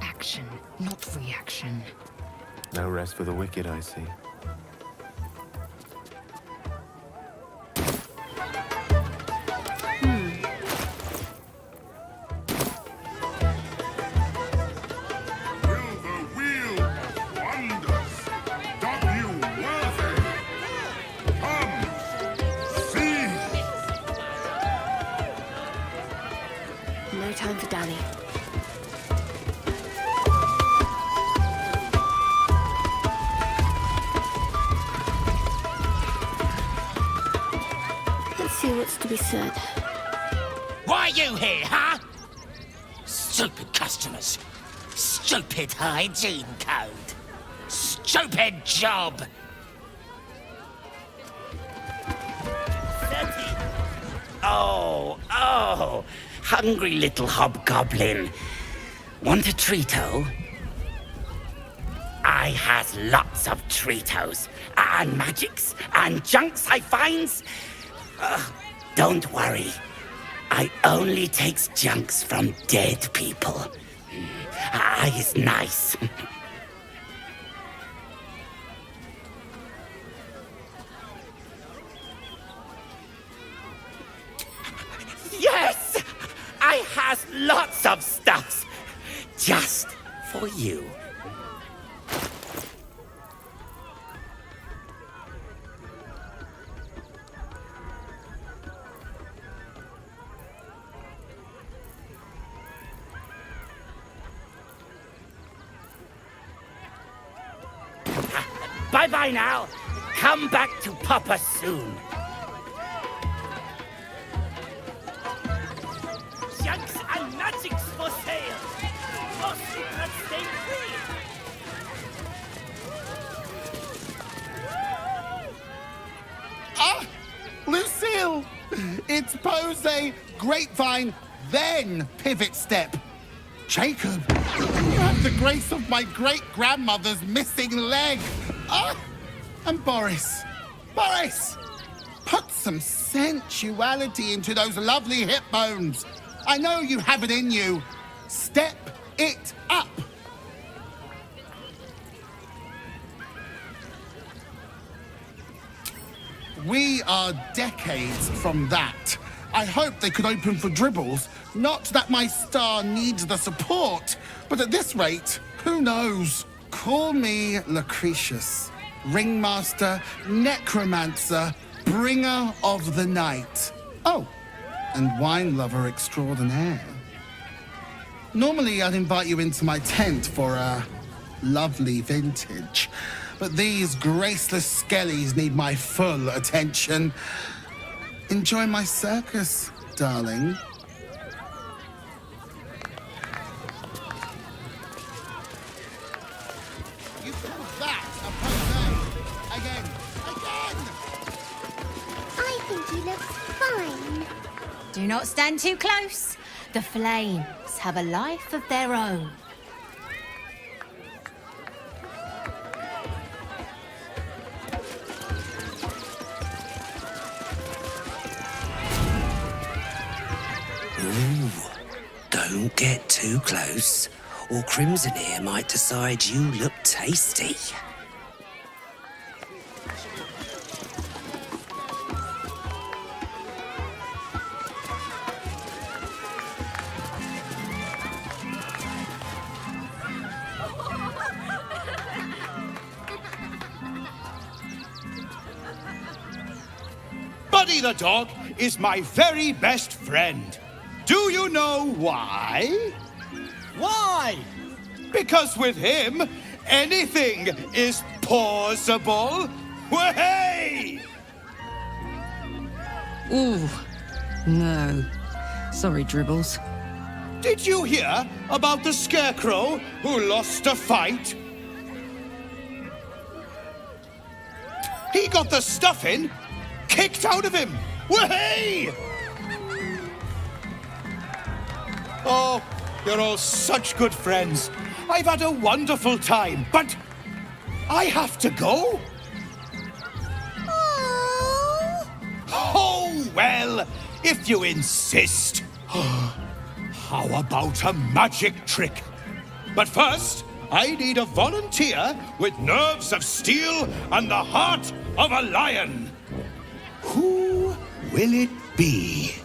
Action, not reaction. No rest for the wicked, I see. Will the wheel of wonders dub you worthy? Come, see. No time for Danny. Let's see what's to be said. Why are you here, huh? Stupid customers. Stupid hygiene code. Stupid job. Oh, hungry little hobgoblin. Want a treato? I has lots of treatos, and magics, and junks I finds. Don't worry. I only takes junks from dead people. I is nice. Yes! I has lots of stuffs. Just for you. Bye-bye now. Come back to Papa soon. Junks and magics for sale. Your secrets stay free. Ah! Lucille! It's pose, grapevine, then pivot step. Jacob, you have the grace of my great-grandmother's missing leg. Ah! And Boris, put some sensuality into those lovely hip bones. I know you have it in you. Step it up. We are decades from that. I hope they could open for dribbles. Not that my star needs the support, but at this rate, who knows? Call me Lucretius, ringmaster, necromancer, bringer of the night. Oh, and wine lover extraordinaire. Normally, I'd invite you into my tent for a lovely vintage, but these graceless skellies need my full attention. Enjoy my circus, darling. You call that a pose? Again! I think he looks fine. Do not stand too close. The flames have a life of their own. Ooh, don't get too close, or Crimson here might decide you look tasty. Buddy the dog is my very best friend. Do you know why? Why? Because with him, anything is possible. Way! Ooh, no. Sorry, Dribbles. Did you hear about the scarecrow who lost a fight? He got the stuffing kicked out of him. Way! Oh, you're all such good friends. I've had a wonderful time, but I have to go. Oh, well, if you insist. How about a magic trick? But first, I need a volunteer with nerves of steel and the heart of a lion. Who will it be?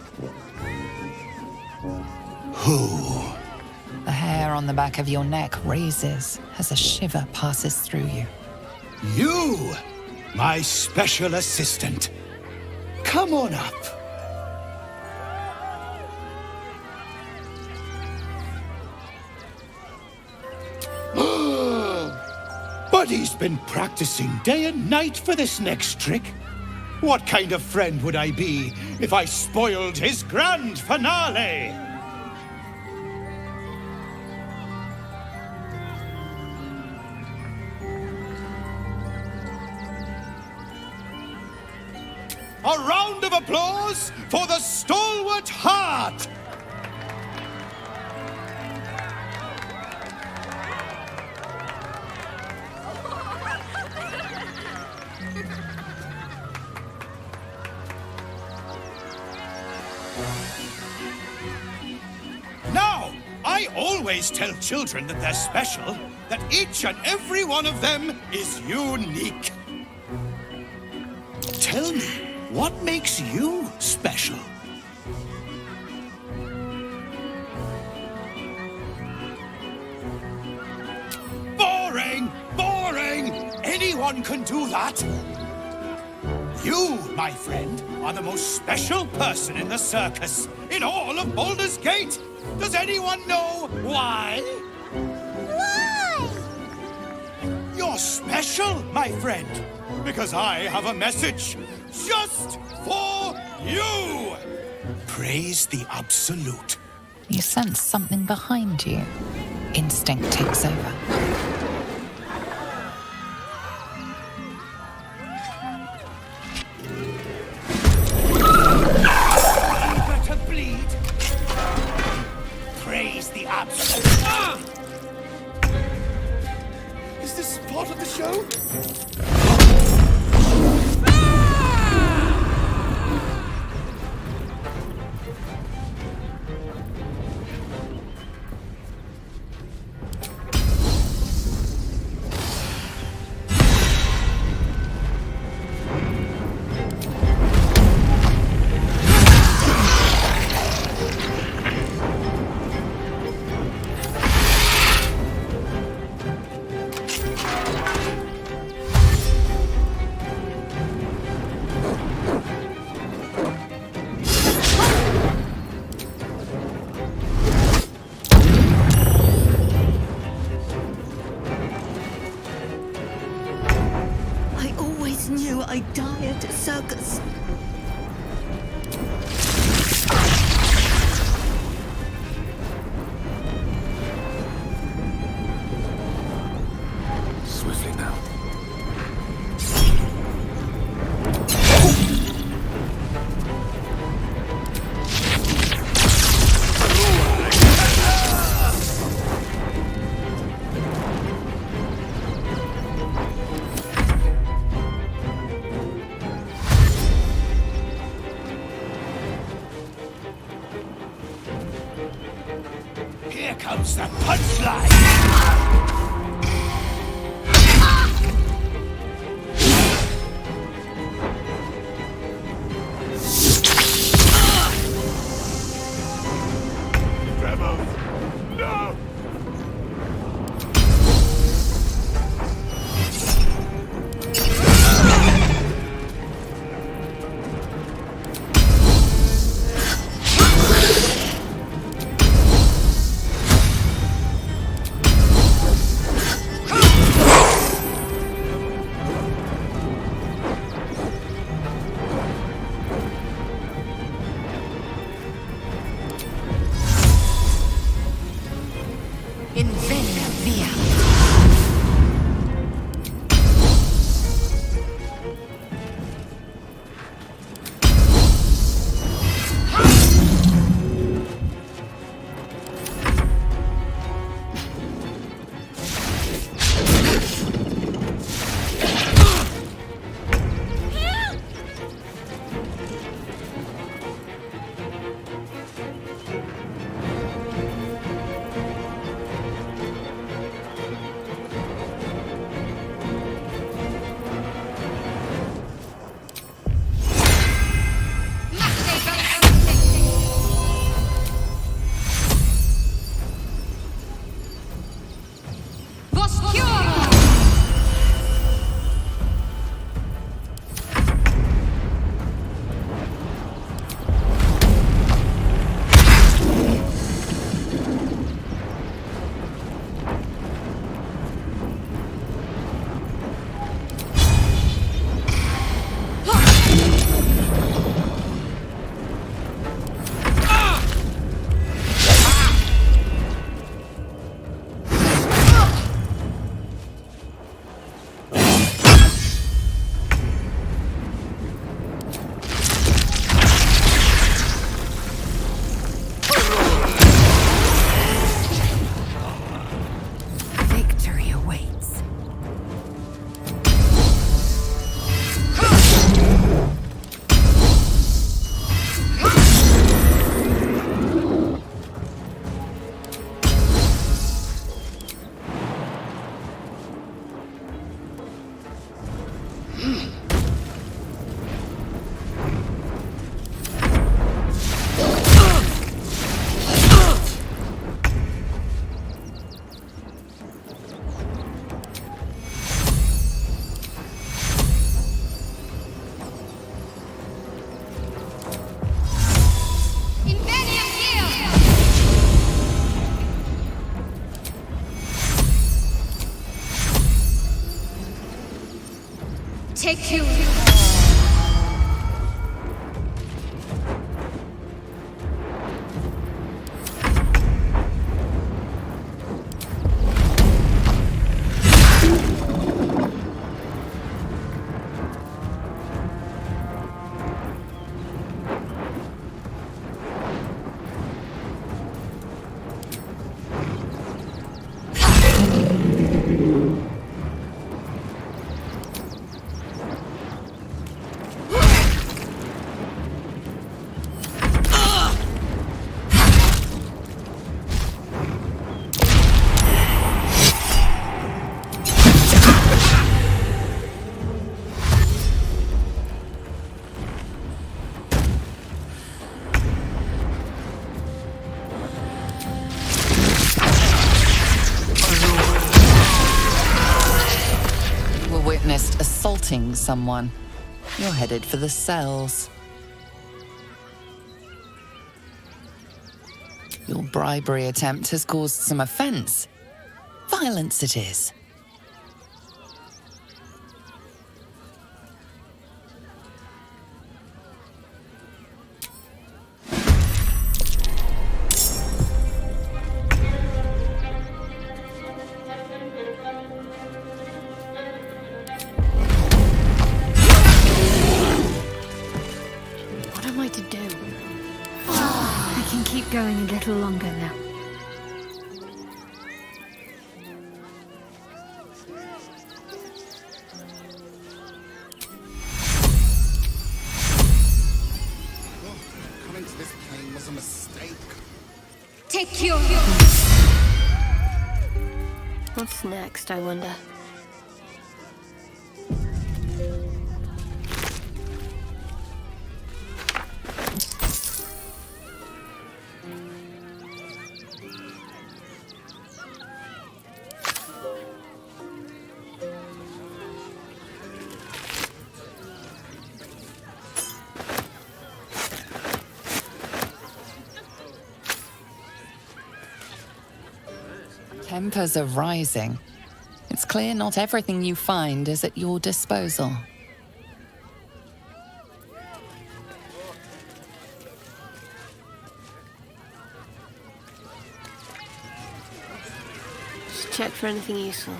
Who? The hair on the back of your neck raises as a shiver passes through you. You, my special assistant. Come on up. Buddy's been practicing day and night for this next trick. What kind of friend would I be if I spoiled his grand finale? A round of applause for the stalwart heart! Now, I always tell children that they're special, that each and every one of them is unique. Tell me, what makes you special? Boring! Boring! Anyone can do that! You, my friend, are the most special person in the circus, in all of Baldur's Gate! Does anyone know why? Why? You're special, my friend, because I have a message just for you! Praise the Absolute. You sense something behind you. Instinct takes over. Better bleed. Praise the Absolute. Ah! Is this part of the show? I die at a circus. Swiftly now. Here comes the punchline! No! Invenia via. Victory awaits. Take you. Witnessed assaulting someone. You're headed for the cells. Your bribery attempt has caused some offense. Violence it is. go now. Coming to this plane was a mistake. Take your... What's next, I wonder? Tempers are rising. It's clear not everything you find is at your disposal. Just check for anything useful.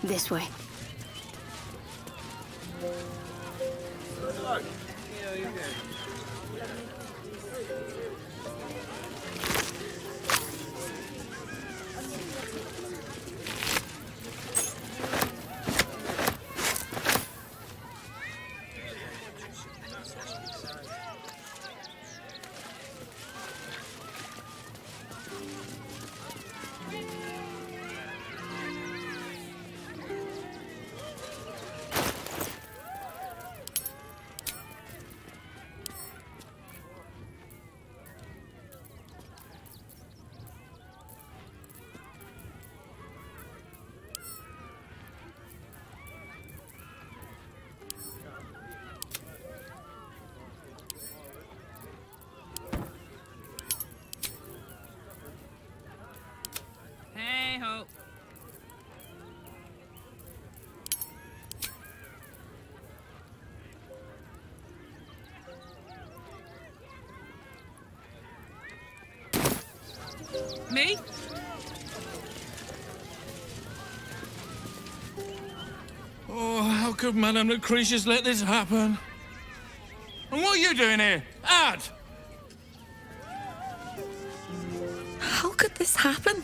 This way. Hey ho. Me? Oh, how could Madame Lucretius let this happen? And what are you doing here? Ad! How could this happen?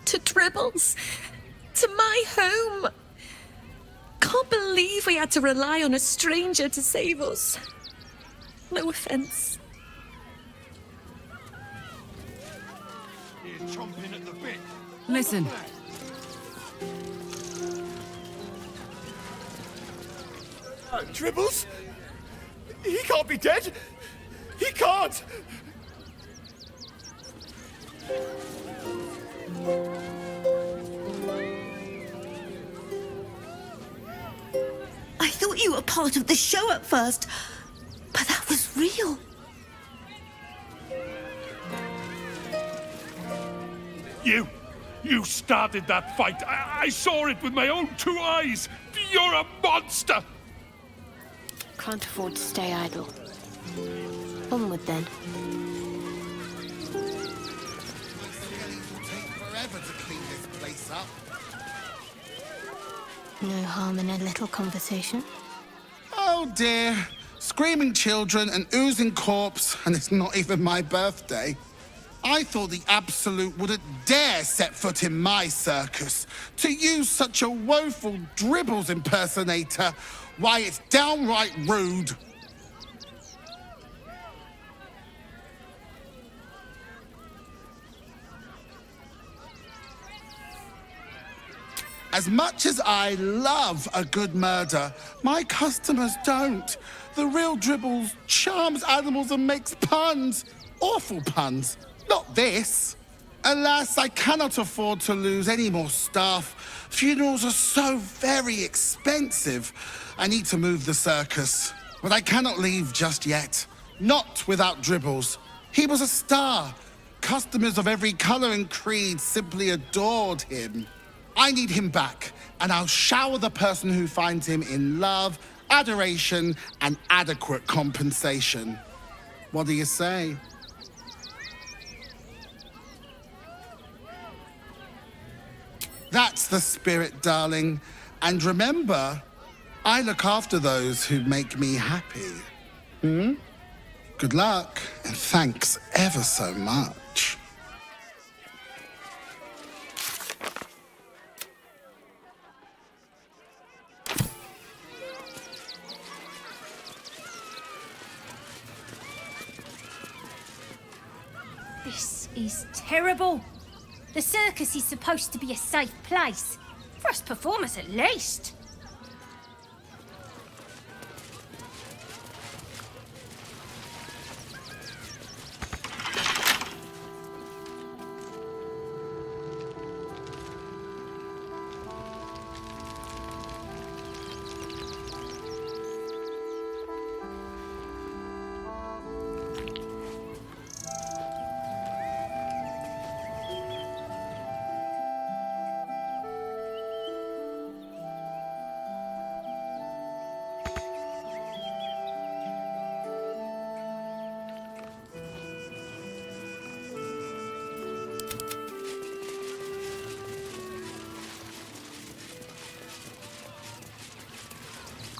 To Dribbles? To my home? Can't believe we had to rely on a stranger to save us. No offense. He's chomping at the bit. Listen. Dribbles? He can't be dead! He can't! I thought you were part of the show at first, but that was real. You started that fight. I saw it with my own 2 eyes. You're a monster! Can't afford to stay idle. Onward then. Forever to clean this place up. No harm in a little conversation. Oh dear. Screaming children, an oozing corpse, and it's not even my birthday. I thought the Absolute wouldn't dare set foot in my circus. To use such a woeful Dribbles impersonator, why, it's downright rude. As much as I love a good murder, my customers don't. The real Dribbles charms animals and makes puns. Awful puns. Not this. Alas, I cannot afford to lose any more staff. Funerals are so very expensive. I need to move the circus. But I cannot leave just yet. Not without Dribbles. He was a star. Customers of every colour and creed simply adored him. I need him back, and I'll shower the person who finds him in love adoration, and adequate compensation. What do you say? That's the spirit, darling. And remember, I look after those who make me happy. Good luck, and thanks ever so much. This is terrible. The circus is supposed to be a safe place. For us performers, at least.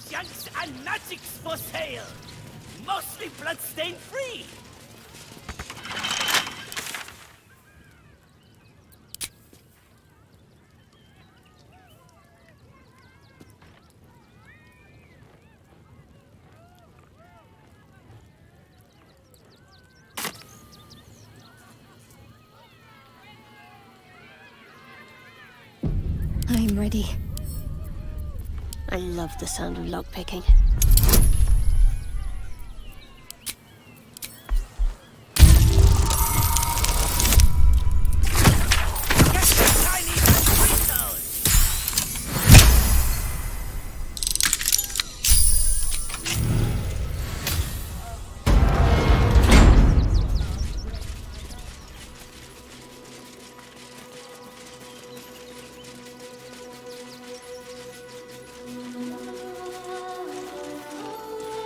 Junks and magics for sale! Mostly bloodstain free! I'm ready. I love the sound of lockpicking.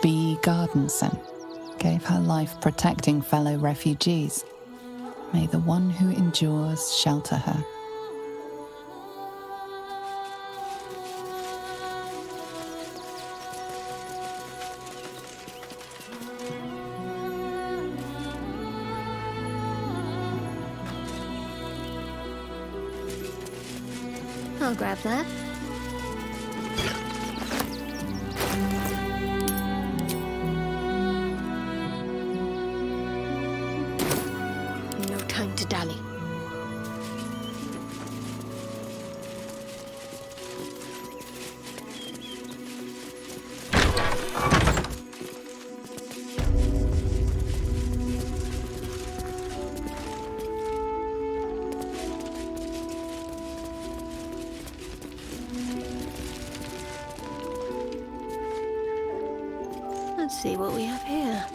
B. Gardenson gave her life protecting fellow refugees. May the one who endures shelter her. I'll grab that. No time to dally. Let's see what we have here.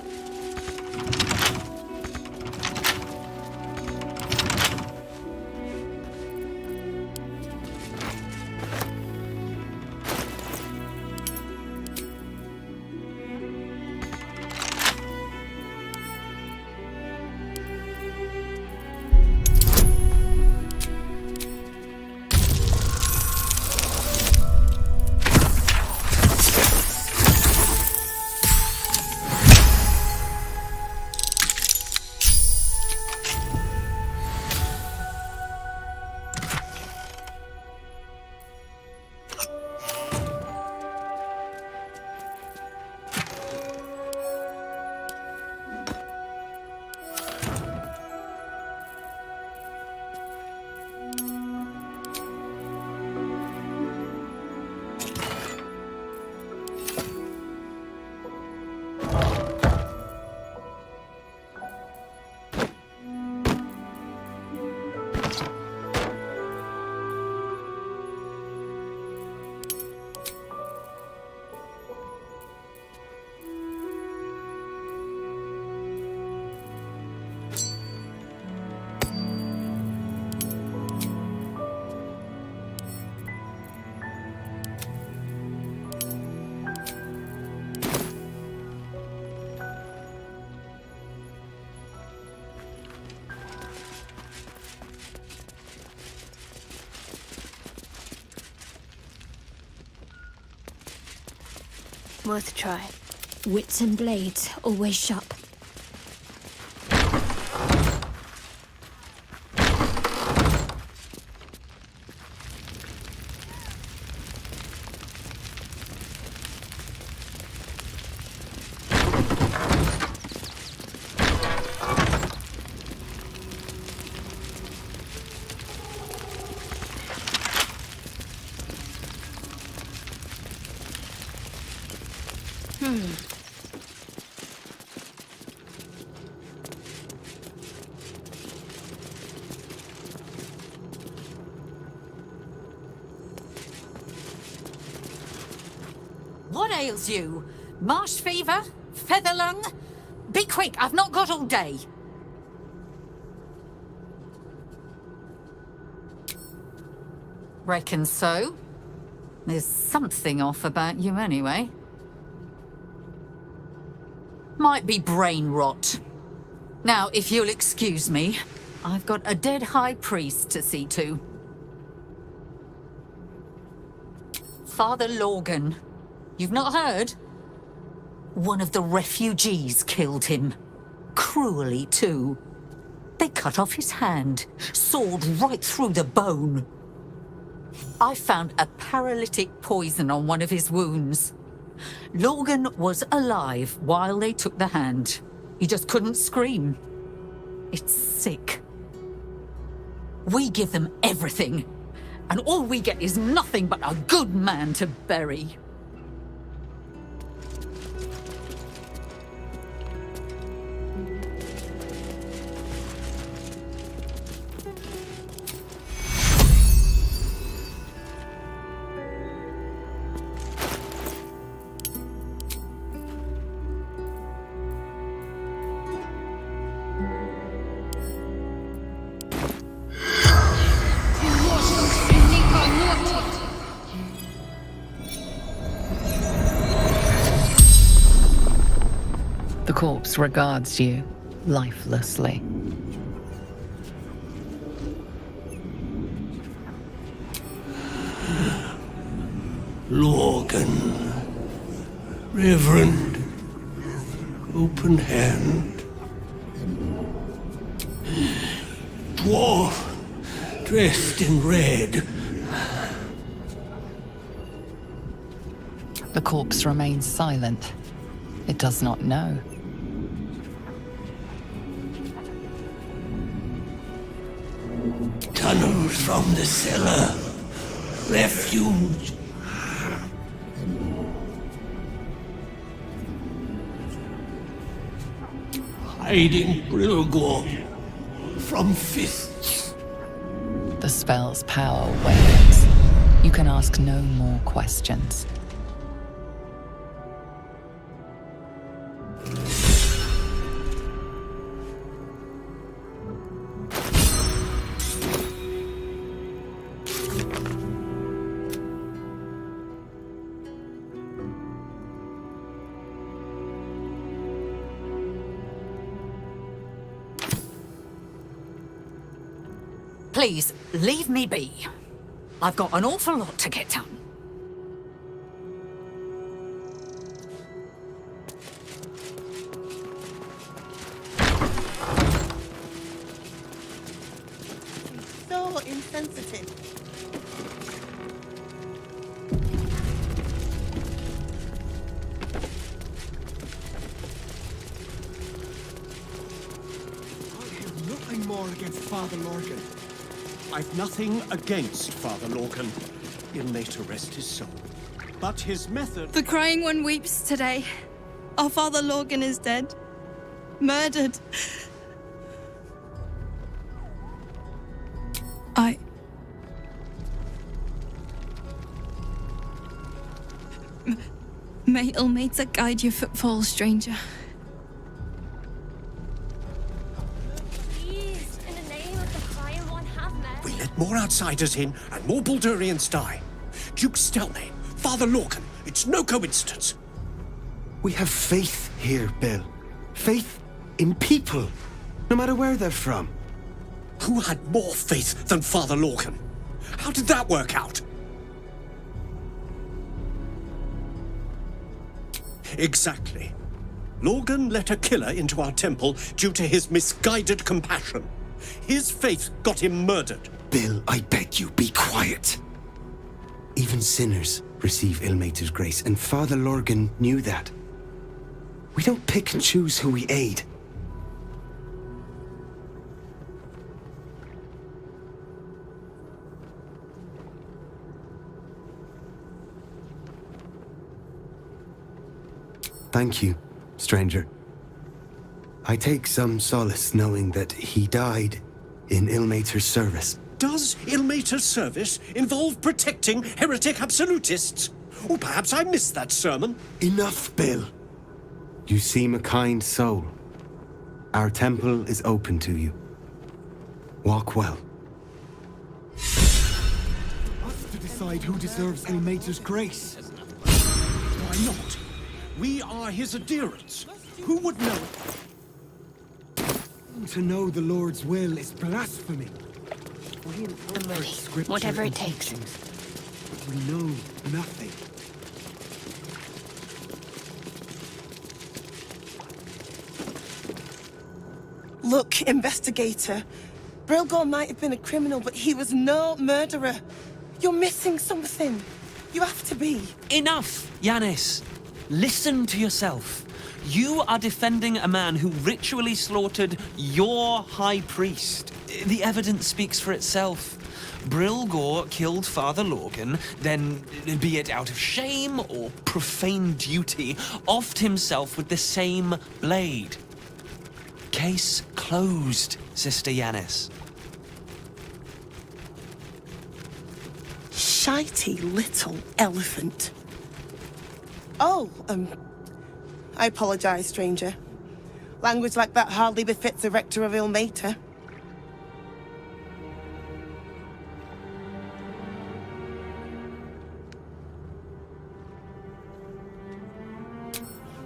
Worth a try. Wits and blades, always sharp. What ails you? Marsh fever? Feather lung? Be quick, I've not got all day. Reckon so. There's something off about you anyway. Might be brain rot. Now, if you'll excuse me, I've got a dead high priest to see to. Father Lorgan. You've not heard? One of the refugees killed him. Cruelly, too. They cut off his hand, sawed right through the bone. I found a paralytic poison on one of his wounds. Lorgan was alive while they took the hand. He just couldn't scream. It's sick. We give them everything, and all we get is nothing but a good man to bury. The corpse regards you lifelessly. Lorgan. Reverend. Open hand. Dwarf. Dressed in red. The corpse remains silent. It does not know. Tunnels from the cellar. Refuge. Hiding Brilgor from fists. The spell's power wanes. You can ask no more questions. Please, leave me be. I've got an awful lot to get done. So insensitive. I have nothing more against Father Lorgan. I've nothing against Father Lorgan. He'll later rest his soul. But his method... The Crying One weeps today. Our Father Lorgan is dead. Murdered. May Ilmater guide your footfalls, stranger. Please, in the name of the Crying One, have mercy. We let more outsiders in, and more Baldurians die. Duke Stelmane, Father Lorgan, it's no coincidence. We have faith here, Bill. Faith in people, no matter where they're from. Who had more faith than Father Lorgan? How did that work out? Exactly. Logan let a killer into our temple due to his misguided compassion. His faith got him murdered. Bill, I beg you, be quiet. Even sinners receive Ilmater's grace, and Father Lorgan knew that. We don't pick and choose who we aid. Thank you, stranger. I take some solace knowing that he died in Ilmater's service. Does Ilmater's service involve protecting heretic absolutists? Or perhaps I missed that sermon. Enough, Bill. You seem a kind soul. Our temple is open to you. Walk well. Us to decide who deserves Ilmater's grace. Why not? We are his adherents. Who would know? To know the Lord's will is blasphemy. I'm ready. Whatever it takes. But we know nothing. Look, investigator. Brilgor might have been a criminal, but he was no murderer. You're missing something. You have to be. Enough, Yanis. Listen to yourself. You are defending a man who ritually slaughtered your high priest. The evidence speaks for itself. Brilgor killed Father Lorgan, then, be it out of shame or profane duty, offed himself with the same blade. Case closed, Sister Yanis. Shitey little elephant. Oh, I apologize, stranger. Language like that hardly befits a rector of Ilmater.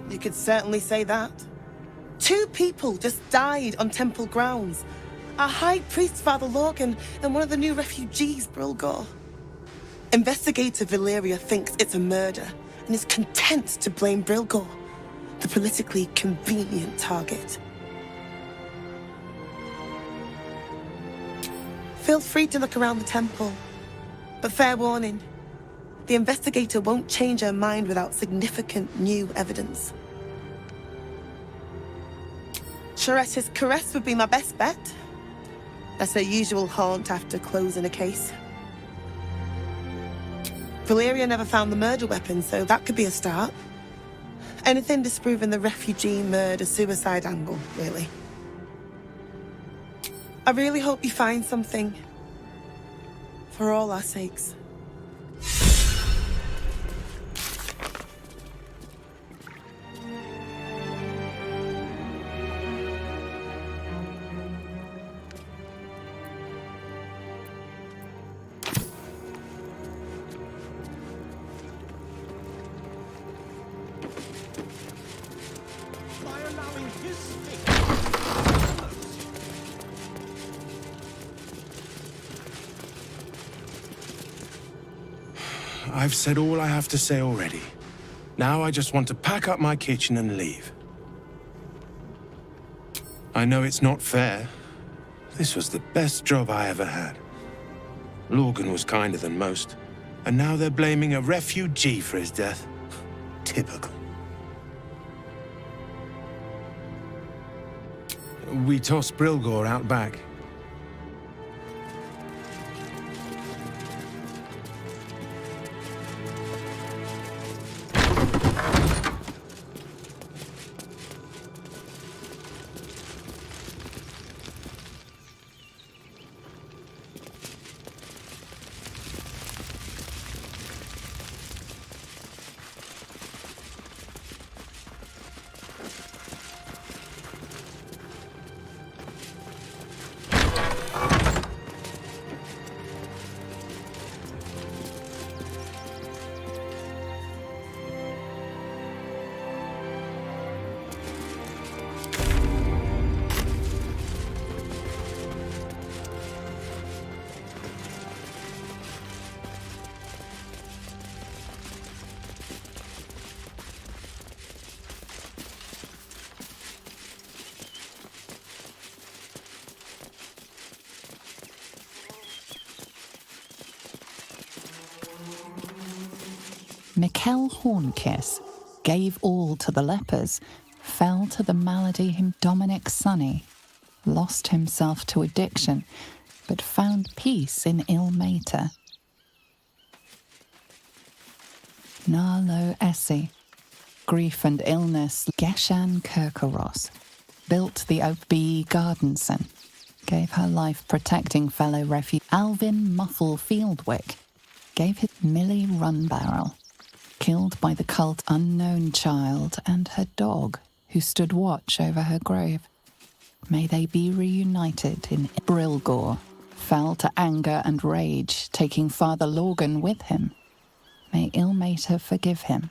You could certainly say that. 2 people just died on temple grounds. Our high priest, Father Lorgan, and one of the new refugees, Brilgor. Investigator Valeria thinks it's a murder and is content to blame Brilgor, the politically convenient target. Feel free to look around the temple, but fair warning, the investigator won't change her mind without significant new evidence. Charette's caress would be my best bet. That's her usual haunt after closing a case. Valeria never found the murder weapon, so that could be a start. Anything disproving the refugee murder-suicide angle, really. I really hope you find something. For all our sakes. I've said all I have to say already. Now I just want to pack up my kitchen and leave. I know it's not fair. This was the best job I ever had. Lorgan was kinder than most, and now they're blaming a refugee for his death. Typical. We tossed Brilgor out back. Mikkel Hornkiss gave all to the lepers, fell to the malady him Dominic Sonny, lost himself to addiction, but found peace in Ilmater. Narlo Essie, grief and illness, Geshan Kirkaros, built the OB Gardenson, gave her life protecting fellow refugee Alvin Muffle Fieldwick, gave his Millie Runbarrel, killed by the cult unknown child and her dog, who stood watch over her grave. May they be reunited in Brilgor, fell to anger and rage, taking Father Lorgan with him. May Ilmater forgive him.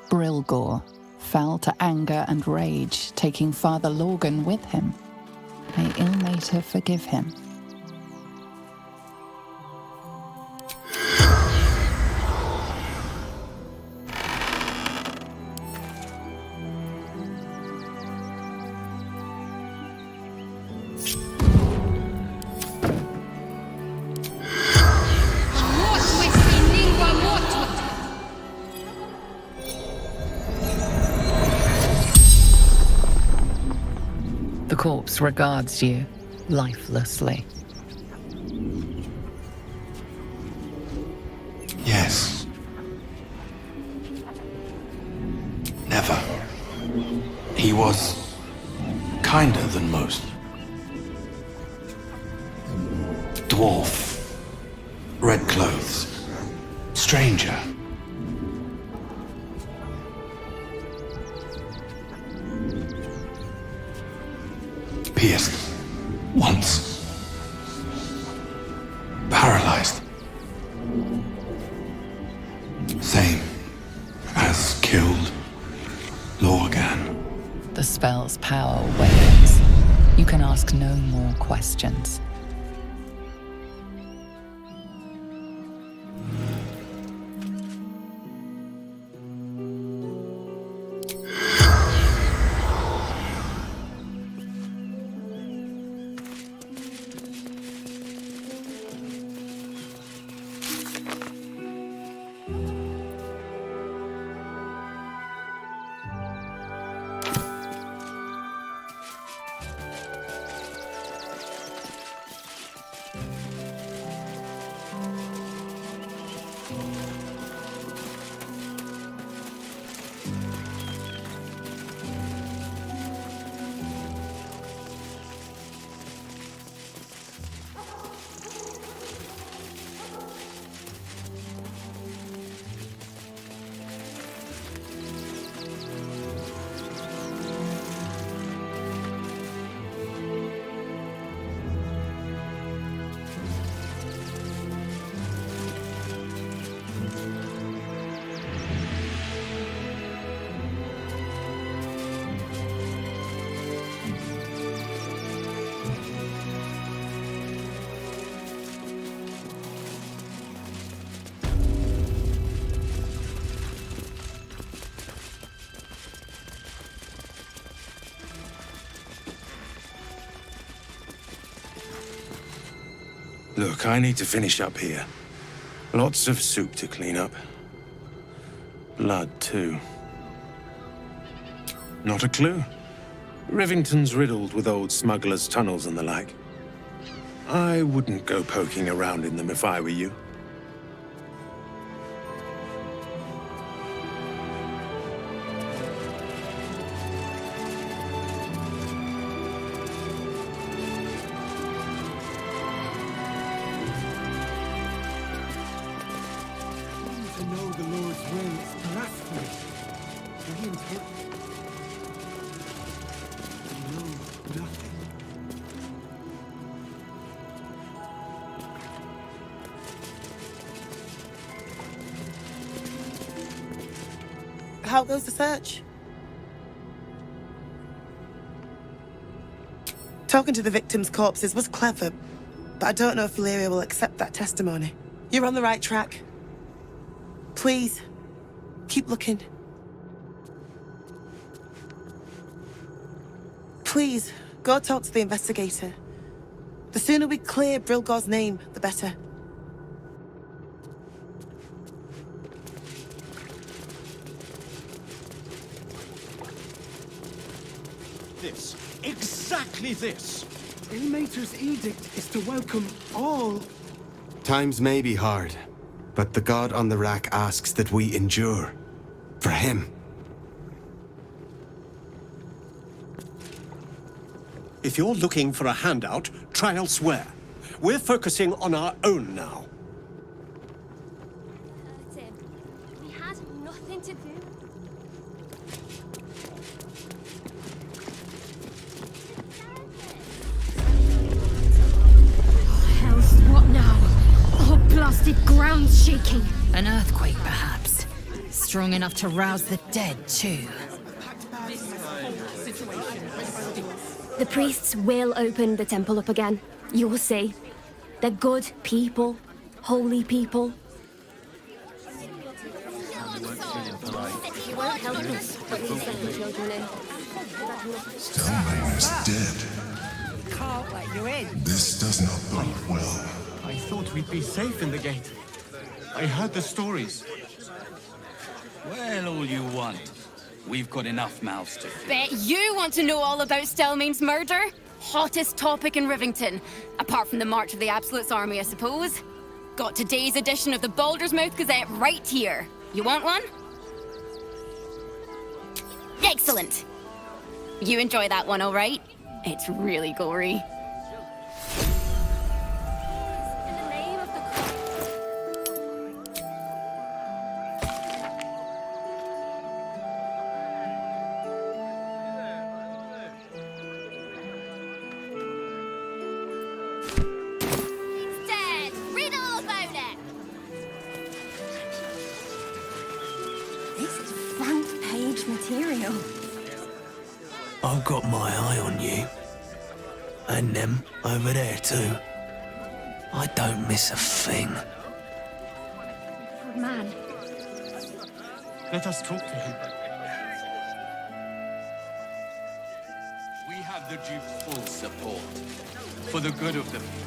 Brilgor fell to anger and rage, taking Father Lorgan with him. May Ilmater forgive him. The corpse regards you lifelessly. Yes. Never. He was kinder than most. Dwarf. Red clothes. Stranger. Pierced. Once. Paralyzed. Same as killed Lorgan. The spell's power wanes. You can ask no more questions. Look, I need to finish up here. Lots of soup to clean up. Blood, too. Not a clue. Rivington's riddled with old smugglers' tunnels and the like. I wouldn't go poking around in them if I were you. will is blasphemy. They know nothing. How goes the search? Talking to the victims' corpses was clever, but I don't know if Valeria will accept that testimony. You're on the right track. Please, keep looking. Please, go talk to the investigator. The sooner we clear Brilgor's name, the better. This. Exactly this. Ilmater's edict is to welcome all. Times may be hard, but the god on the rack asks that we endure. For him. If you're looking for a handout, try elsewhere. We're focusing on our own now. We had nothing to do. Hell's what now? Oh, blasted ground's shaking. An earthquake, perhaps. Strong enough to rouse the dead, too. The priests will open the temple up again. You will see. They're good people. Holy people. You won't help us, but you send the children in. Stelmane's dead. Can't let you in. This does not bode well. I thought we'd be safe in the gate. I heard the stories. Well, all you want. We've got enough mouths to feed. Bet you want to know all about Stelmane's murder? Hottest topic in Rivington. Apart from the March of the Absolute's army, I suppose. Got today's edition of the Baldur's Mouth Gazette right here. You want one? Excellent. You enjoy that one, all right? It's really gory. Material. I've got my eye on you. And them over there too. I don't miss a thing. Good man. Let us talk to him. We have the Duke's full support. For the good of the people.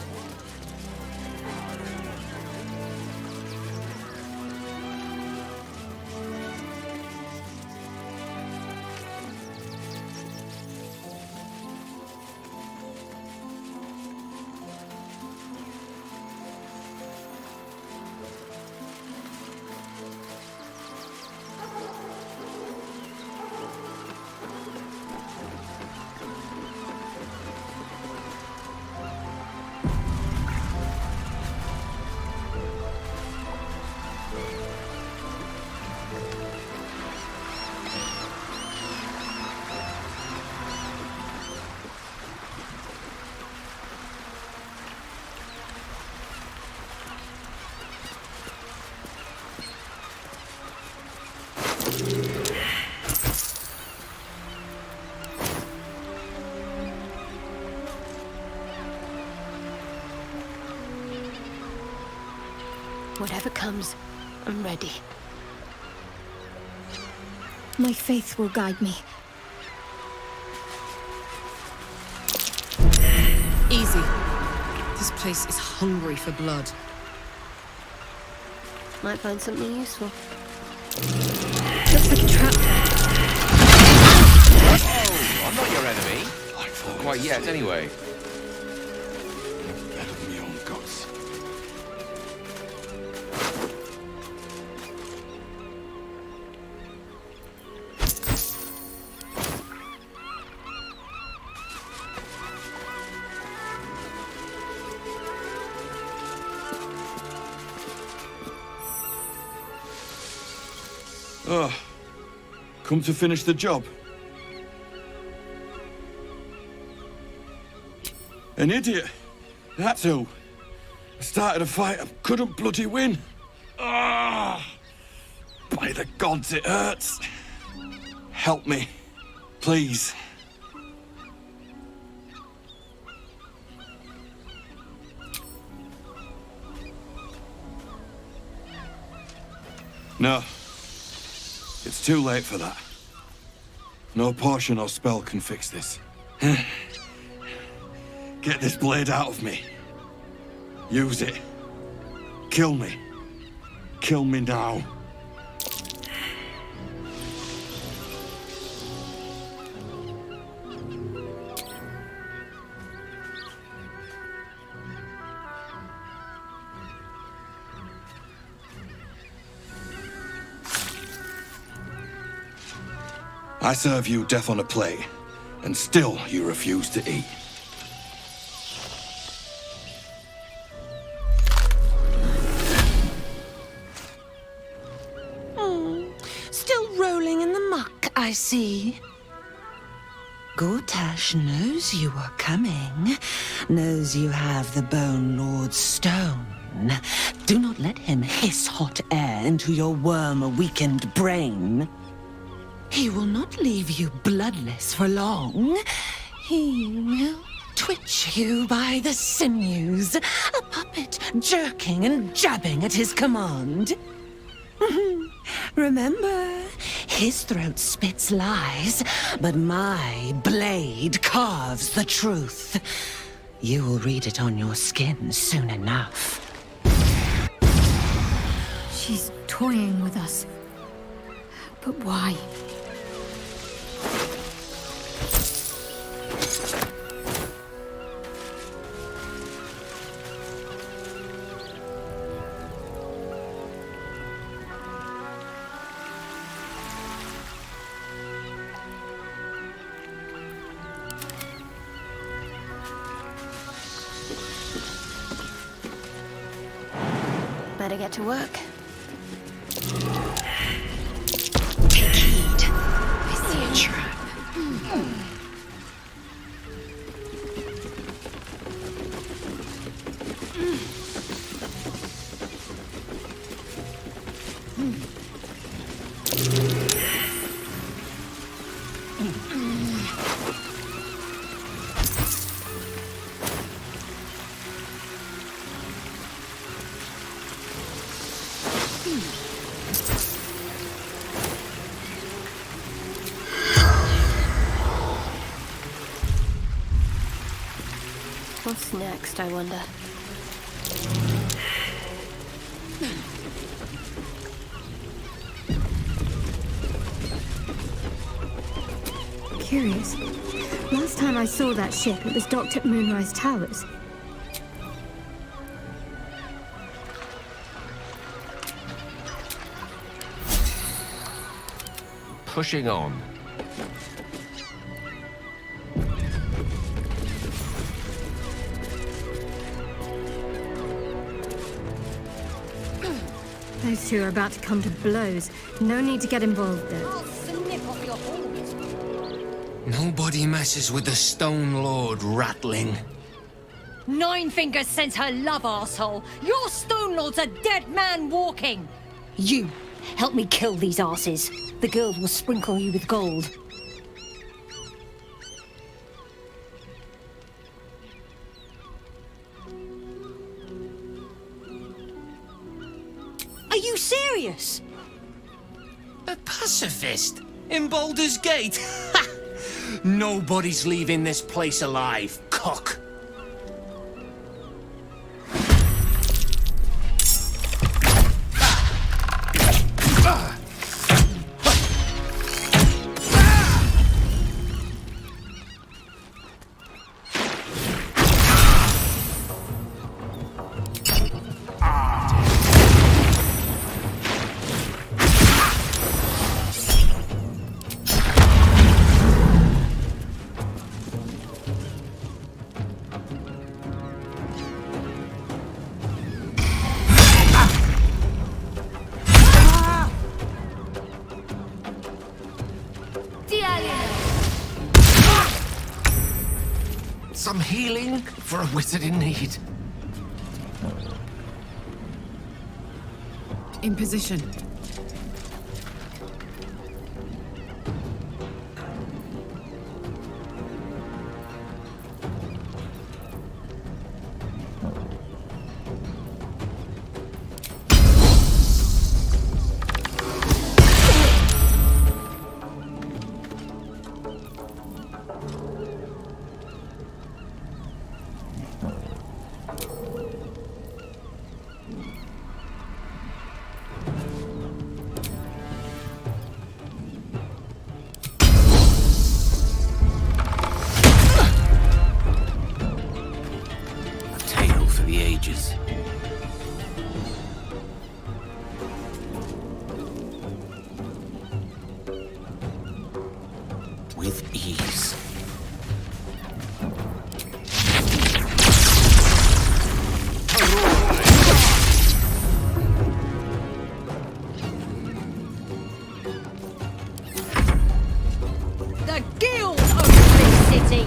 Whatever comes, I'm ready. My faith will guide me. Easy. This place is hungry for blood. Might find something useful. Looks like a trap. Oh, I'm not your enemy. Quite yet, anyway. Come to finish the job. An idiot. That's who. I started a fight and couldn't bloody win. By the gods, it hurts. Help me. Please. No. It's too late for that. No potion or spell can fix this. Get this blade out of me. Use it. Kill me. Kill me now. I serve you death on a plate, and still you refuse to eat. Still rolling in the muck, I see. Gortash knows you are coming, knows you have the Bone Lord's stone. Do not let him hiss hot air into your worm-weakened brain. He will not leave you bloodless for long. He will twitch you by the sinews, a puppet jerking and jabbing at his command. Remember, his throat spits lies, but my blade carves the truth. You will read it on your skin soon enough. She's toying with us. But why? Better get to work. Take heed. I see a trap. What's next, I wonder? Curious. Last time I saw that ship, it was docked at Moonrise Towers. Pushing on. Those two are about to come to blows. No need to get involved, though. I'll snip off your horns. Nobody messes with the Stone Lord, Ratling. Nine Fingers sends her love, arsehole. Your Stone Lord's a dead man walking. You, help me kill these asses. The girls will sprinkle you with gold. Are you serious? A pacifist? In Baldur's Gate? Ha! Nobody's leaving this place alive, cock. some healing for a wizard in need. In position. With ease. The guild of this city!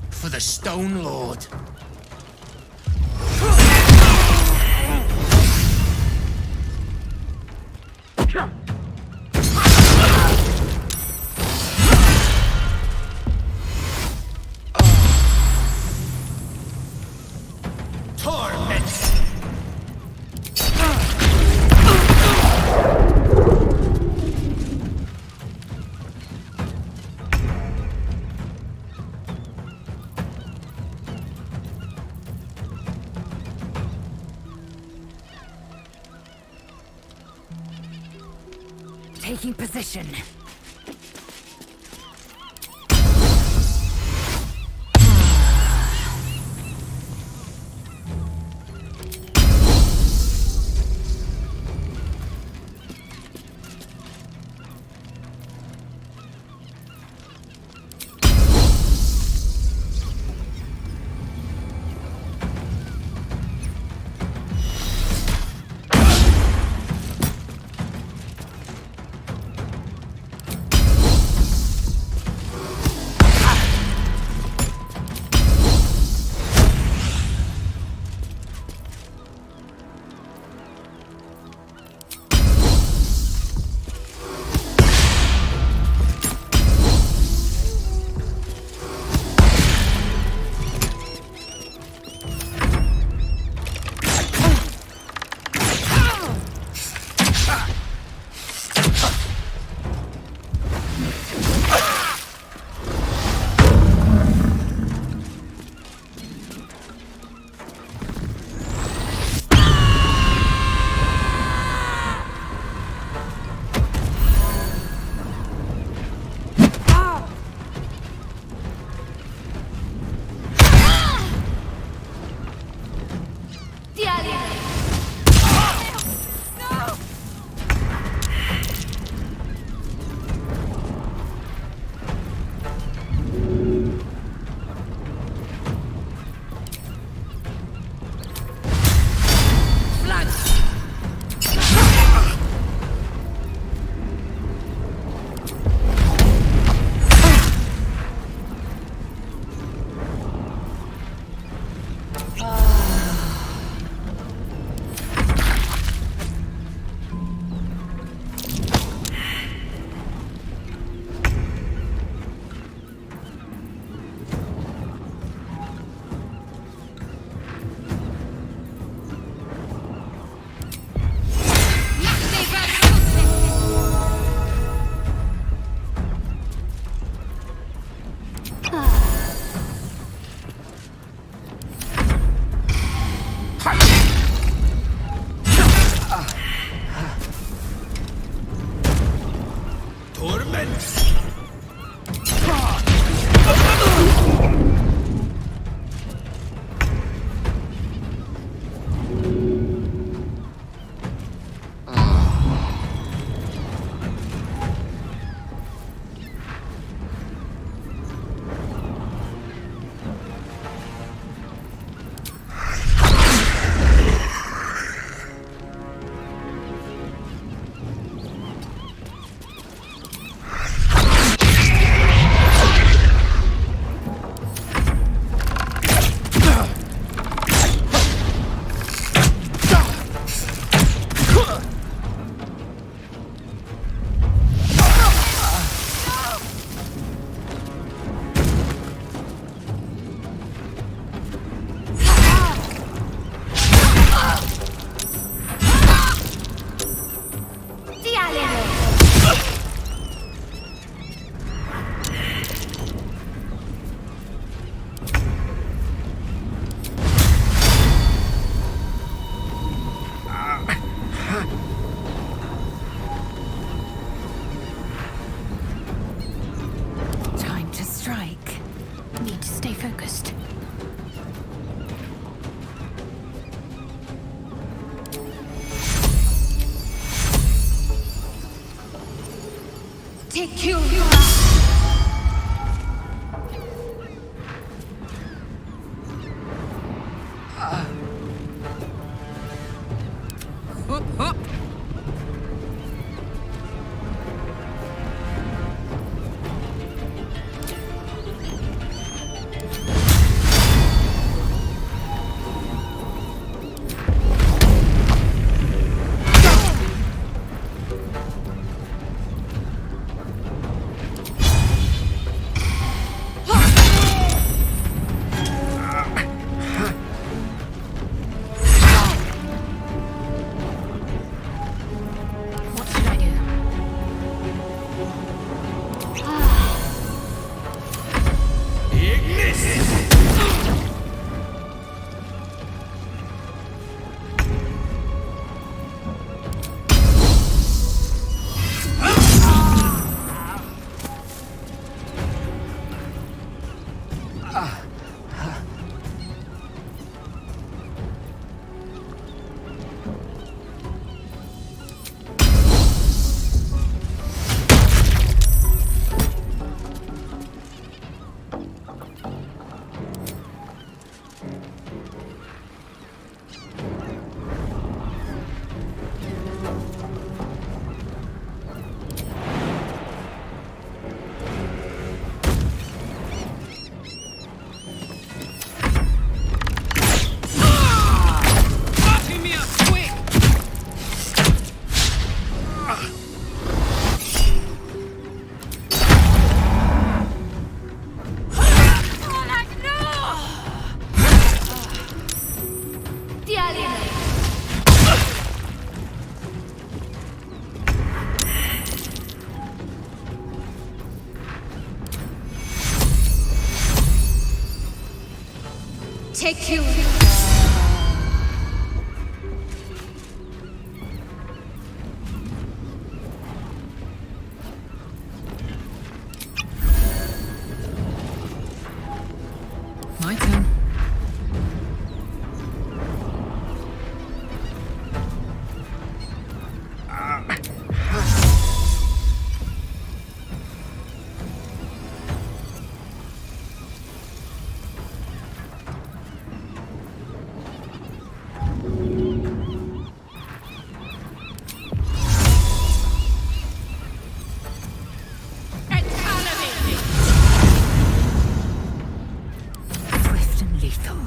For the Stone Lord. Taking position. Take you. What should I do? Take you. My turn. Swift and lethal.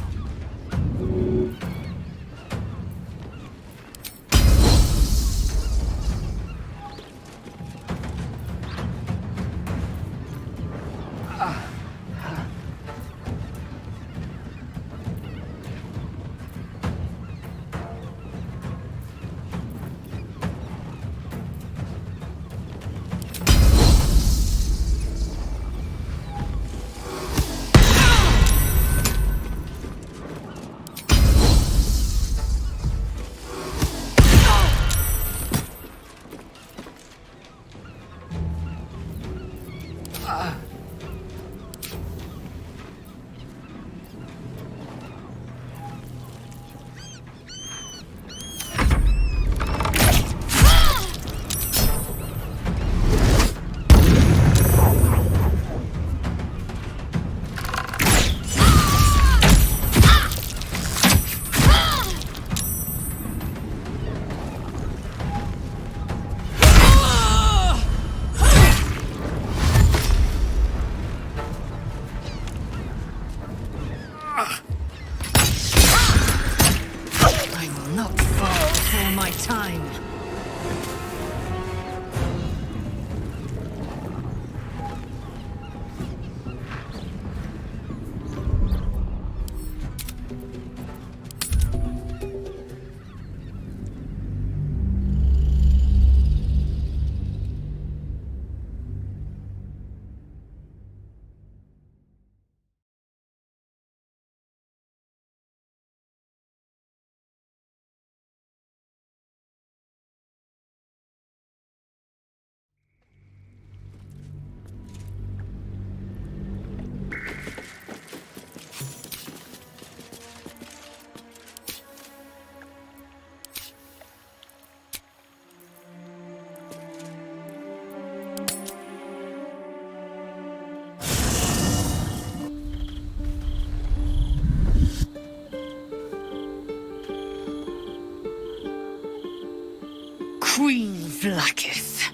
Vlakith.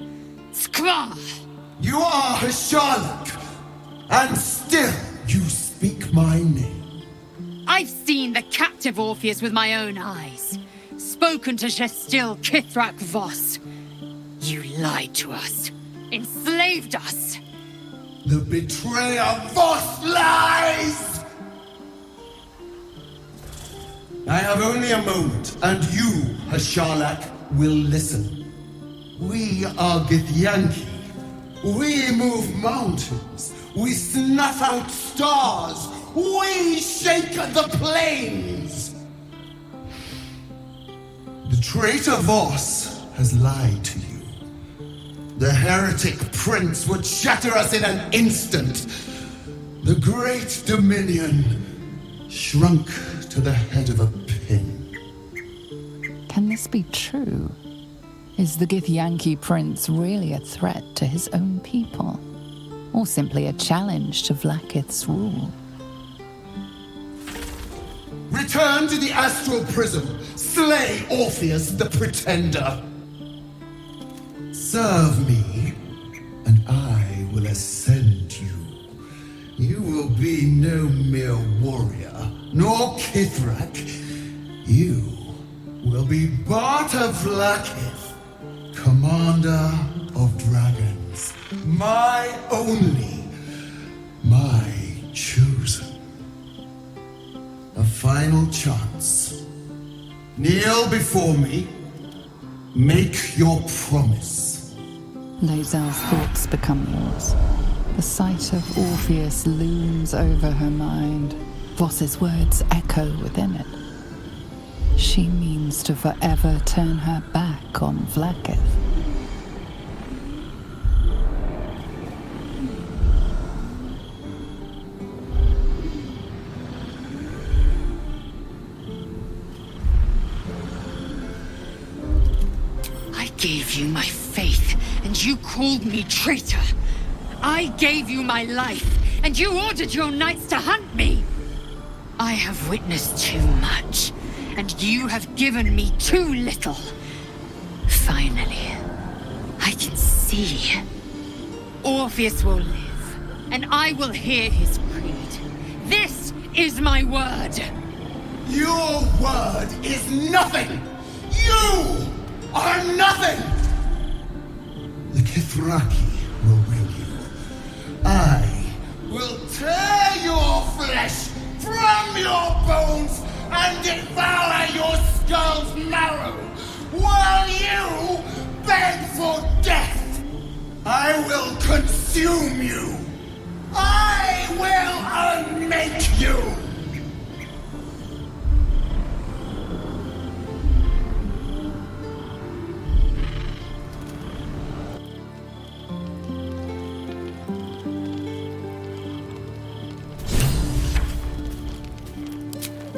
Skvar! You are Hasharlak, and still you speak my name. I've seen the captive Orpheus with my own eyes. Spoken to Gestil Kithrak Voss. You lied to us. Enslaved us. The betrayer Voss lies! I have only a moment, and you, Hasharlak, will listen. We are Githyanki. We move mountains. We snuff out stars. We shake the plains. The traitor Voss has lied to you. The heretic prince would shatter us in an instant. The great dominion shrunk to the head of a pin. Can this be true? Is the Githyanki prince really a threat to his own people? Or simply a challenge to Vlakith's rule? Return to the astral prism. Slay Orpheus the Pretender. Serve me, and I will ascend you. You will be no mere warrior, nor Kithrak. You will be Barta Vlakith, commander of dragons. My only, my chosen. A final chance. Kneel before me. Make your promise. Lae'zel's thoughts become yours. The sight of Orpheus looms over her mind. Voss's words echo within it. She means to forever turn her back on Vlakith. I gave you my faith, and you called me traitor. I gave you my life, and you ordered your knights to hunt me. I have witnessed too much, and you have given me too little. Finally, I can see. Orpheus will live, and I will hear his creed. This is my word. Your word is nothing! You are nothing! The Kithraki will bring you. I will tear your flesh from your bones and devour your skull's marrow while you beg for death. I will consume you. I will unmake you.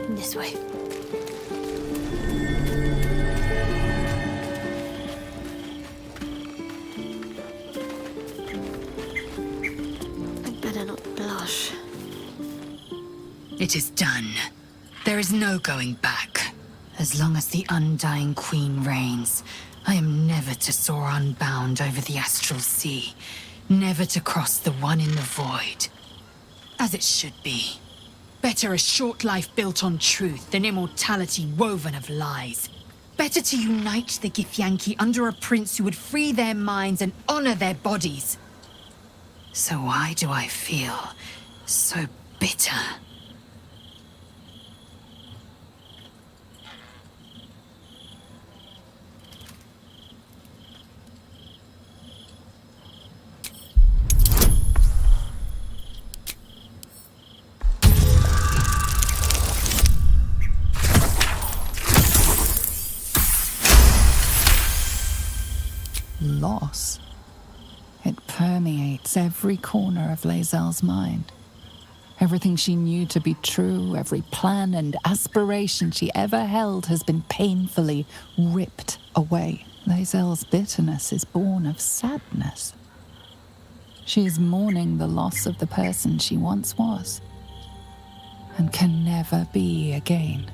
This way. I'd better not blush. It is done. There is no going back. As long as the Undying Queen reigns, I am never to soar unbound over the astral sea, never to cross the one in the void. As it should be. Better a short life built on truth than immortality woven of lies. Better to unite the Githyanki under a prince who would free their minds and honor their bodies. So why do I feel so bitter? Loss. It permeates every corner of Lae'zel's mind. Everything she knew to be true, every plan and aspiration she ever held has been painfully ripped away. Lae'zel's bitterness is born of sadness. She is mourning the loss of the person she once was, and can never be again.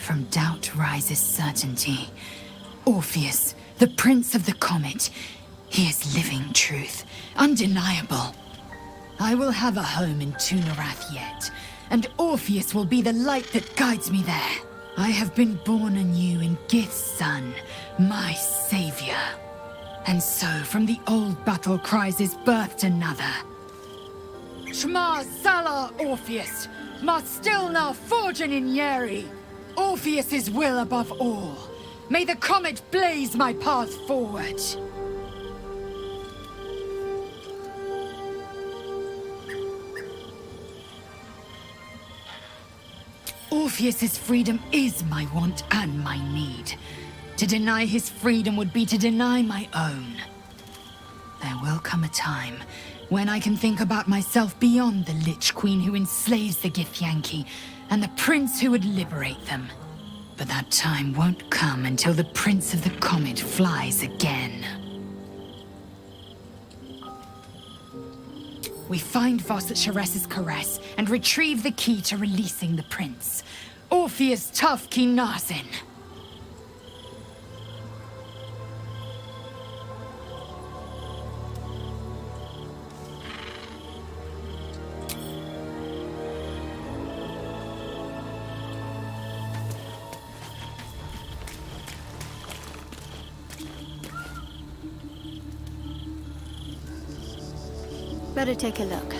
From doubt rises certainty. Orpheus, the Prince of the Comet. He is living truth, undeniable. I will have a home in Tunarath yet, and Orpheus will be the light that guides me there. I have been born anew in Gith's son, my savior. And so from the old battle cries is birthed another. Shma Salah Orpheus, Ma Stilna Forgin in Yeri. Orpheus's will above all. May the comet blaze my path forward. Orpheus's freedom is my want and my need. To deny his freedom would be to deny my own. There will come a time when I can think about myself beyond the Lich Queen who enslaves the Githyanki and the prince who would liberate them. But that time won't come until the Prince of the Comet flies again. We find Voss at Shares's caress and retrieve the key to releasing the prince. Orpheus Tough Kinazin. Better take a look.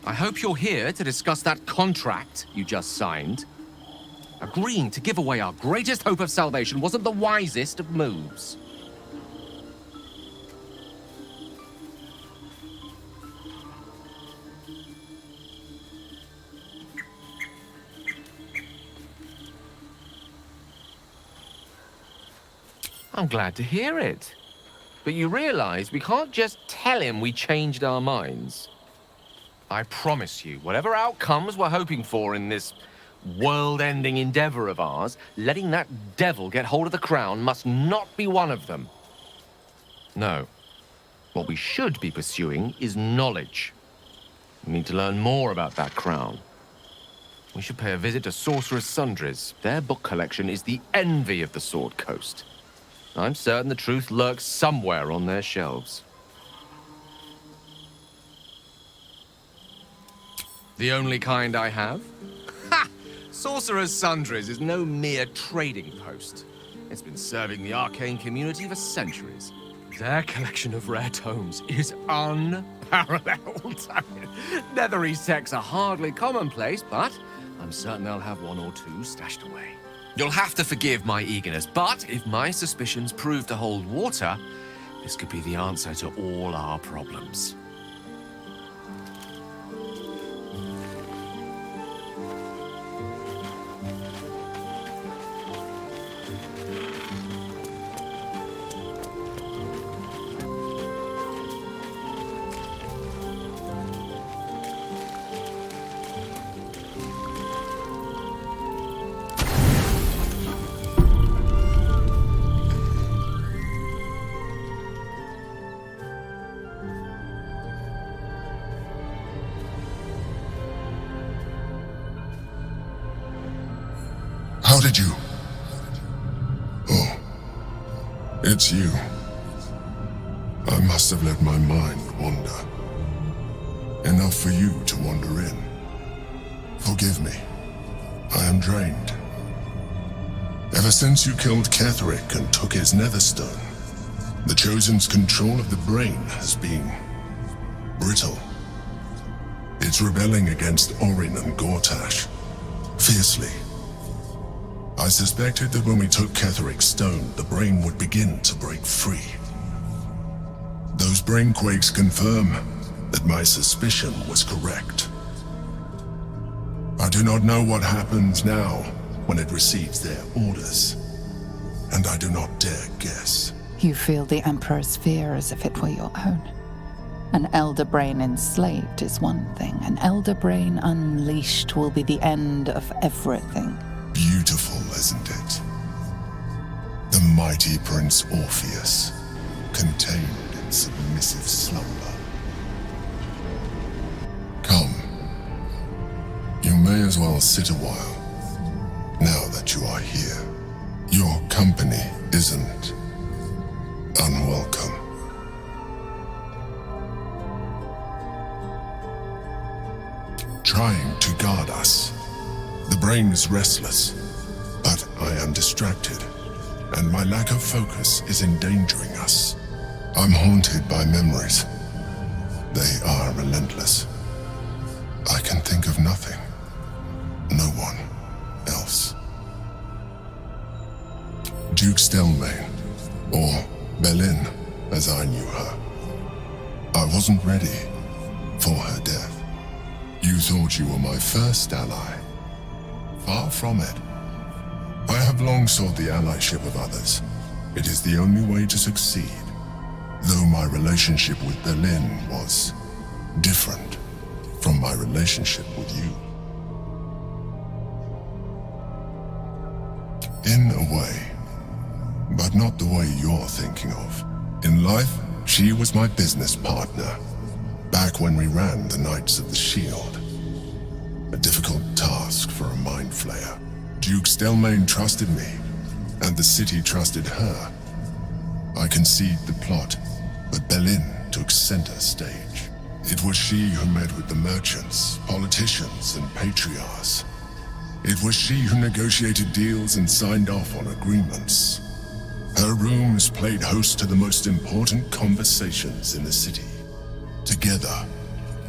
I hope you're here to discuss that contract you just signed. Agreeing to give away our greatest hope of salvation wasn't the wisest of moves. I'm glad to hear it. But you realize we can't just tell him we changed our minds. I promise you, whatever outcomes we're hoping for in this world-ending endeavor of ours, letting that devil get hold of the crown must not be one of them. No. What we should be pursuing is knowledge. We need to learn more about that crown. We should pay a visit to Sorcerer's Sundries. Their book collection is the envy of the Sword Coast. I'm certain the truth lurks somewhere on their shelves. The only kind I have? Ha! Sorcerer's Sundries is no mere trading post. It's been serving the arcane community for centuries. Their collection of rare tomes is unparalleled. I mean, Netherese texts are hardly commonplace, but I'm certain they'll have one or two stashed away. You'll have to forgive my eagerness, but if my suspicions prove to hold water, this could be the answer to all our problems. How did you? Oh, it's you. I must have let my mind wander. Enough for you to wander in. Forgive me. I am drained. Ever since you killed Ketheric and took his Netherstone, the Chosen's control of the brain has been brittle. It's rebelling against Orin and Gortash, fiercely. I suspected that when we took Ketheric's stone, the brain would begin to break free. Those brain quakes confirm that my suspicion was correct. I do not know what happens now when it receives their orders, and I do not dare guess. You feel the Emperor's fear as if it were your own. An elder brain enslaved is one thing. An elder brain unleashed will be the end of everything. Beautiful, isn't it? The mighty Prince Orpheus, contained in submissive slumber. Come. You may as well sit a while, now that you are here. Your company isn't unwelcome. Trying to guard us. The brain is restless, but I am distracted, and my lack of focus is endangering us. I'm haunted by memories. They are relentless. I can think of nothing. No one else. Duke Stelmane, or Belin, as I knew her. I wasn't ready for her death. You thought you were my first ally. Far from it. I have long sought the allyship of others. It is the only way to succeed. Though my relationship with Belin was different from my relationship with you. In a way, but not the way you're thinking of. In life, she was my business partner, back when we ran the Knights of the Shield. A difficult task for a mind flayer. Duke Stelmane trusted me, and the city trusted her. I conceived the plot, but Belin took center stage. It was she who met with the merchants, politicians, and patriarchs. It was she who negotiated deals and signed off on agreements. Her rooms played host to the most important conversations in the city. Together,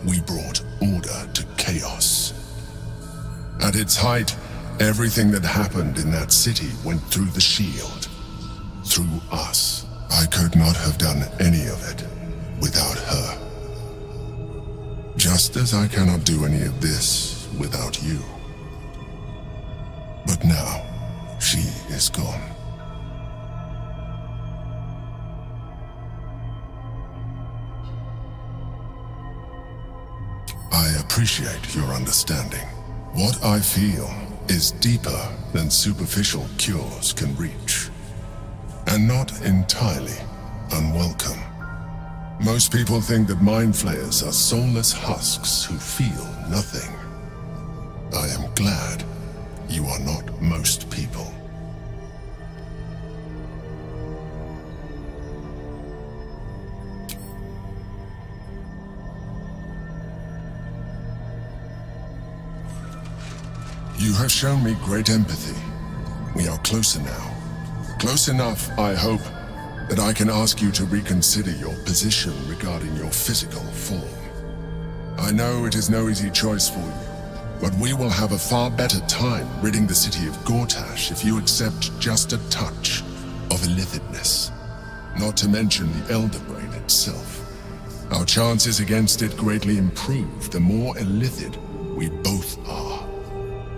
we brought order to chaos. At its height, everything that happened in that city went through the shield. Through us. I could not have done any of it without her. Just as I cannot do any of this without you. But now, she is gone. I appreciate your understanding. What I feel is deeper than superficial cures can reach, and not entirely unwelcome. Most people think that mind flayers are soulless husks who feel nothing. I am glad you are not most people. You have shown me great empathy. We are closer now. Close enough, I hope, that I can ask you to reconsider your position regarding your physical form. I know it is no easy choice for you, but we will have a far better time ridding the city of Gortash if you accept just a touch of illithidness. Not to mention the Elder Brain itself. Our chances against it greatly improve the more illithid we both are.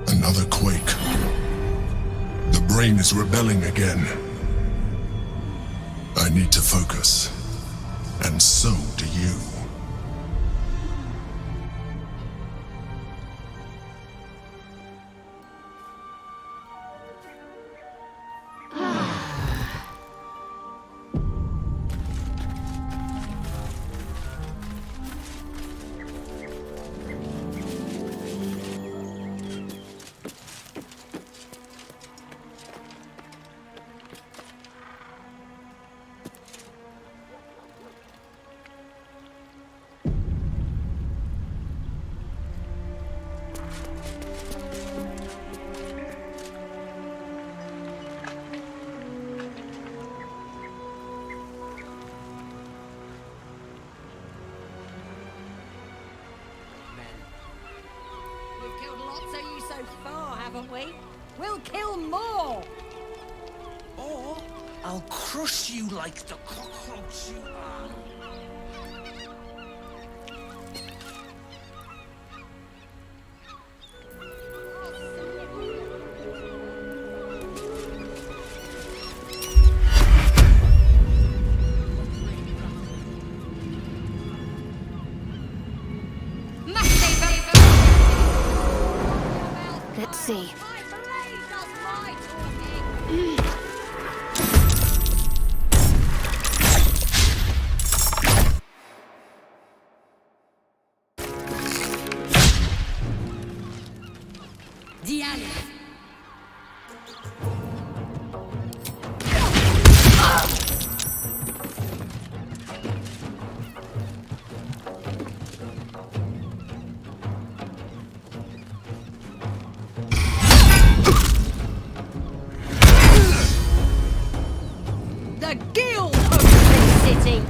Another quake. The brain is rebelling again. I need to focus, and so do you. We'll kill more! Or I'll crush you like the cockroach you are. see. The guild of the city!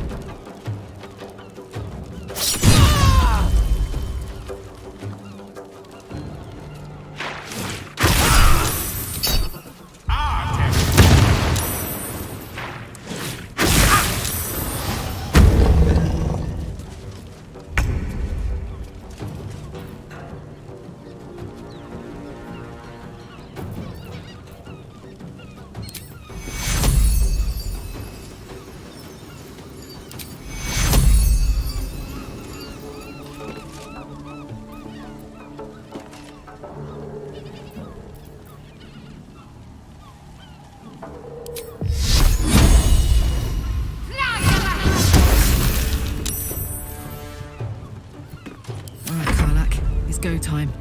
Go time.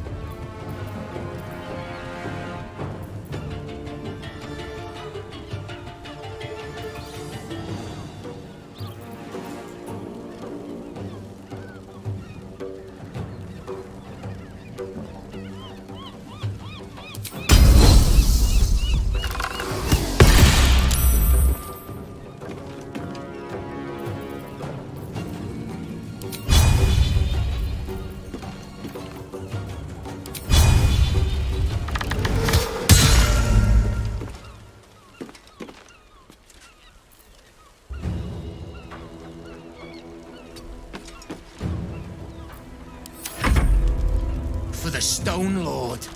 For the Stone Lord.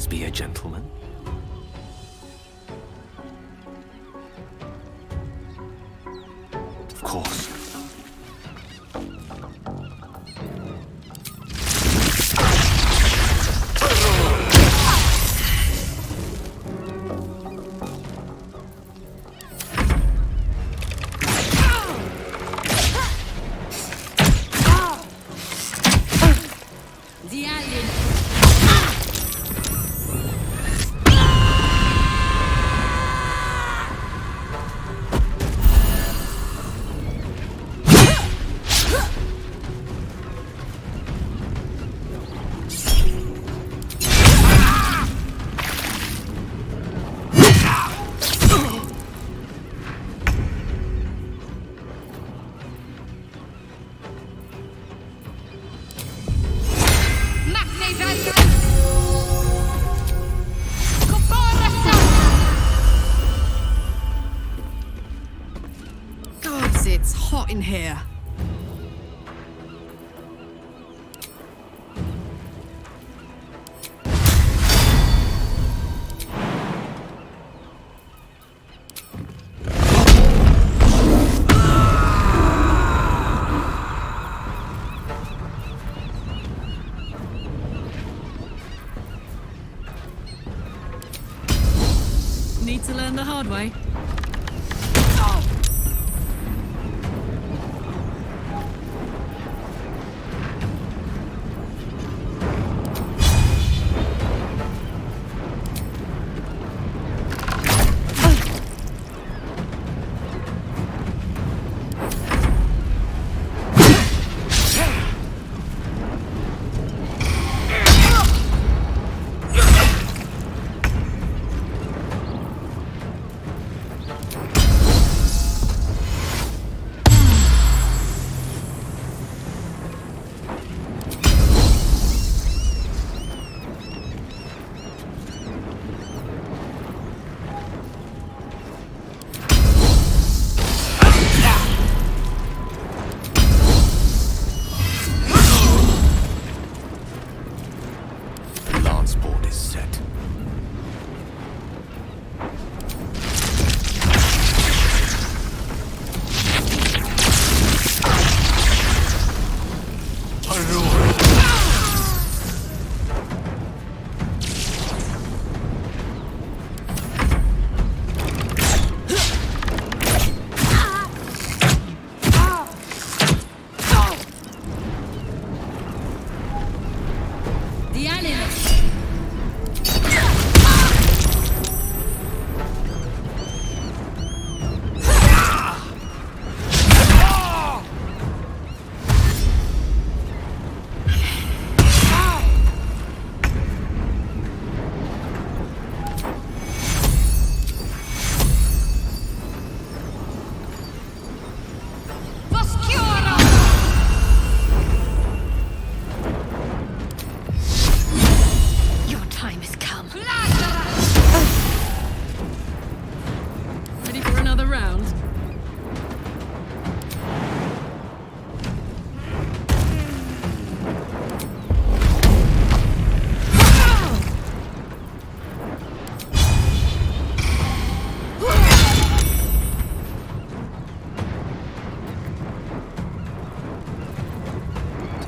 Be a gentleman. Of course. Gods, it's hot in here.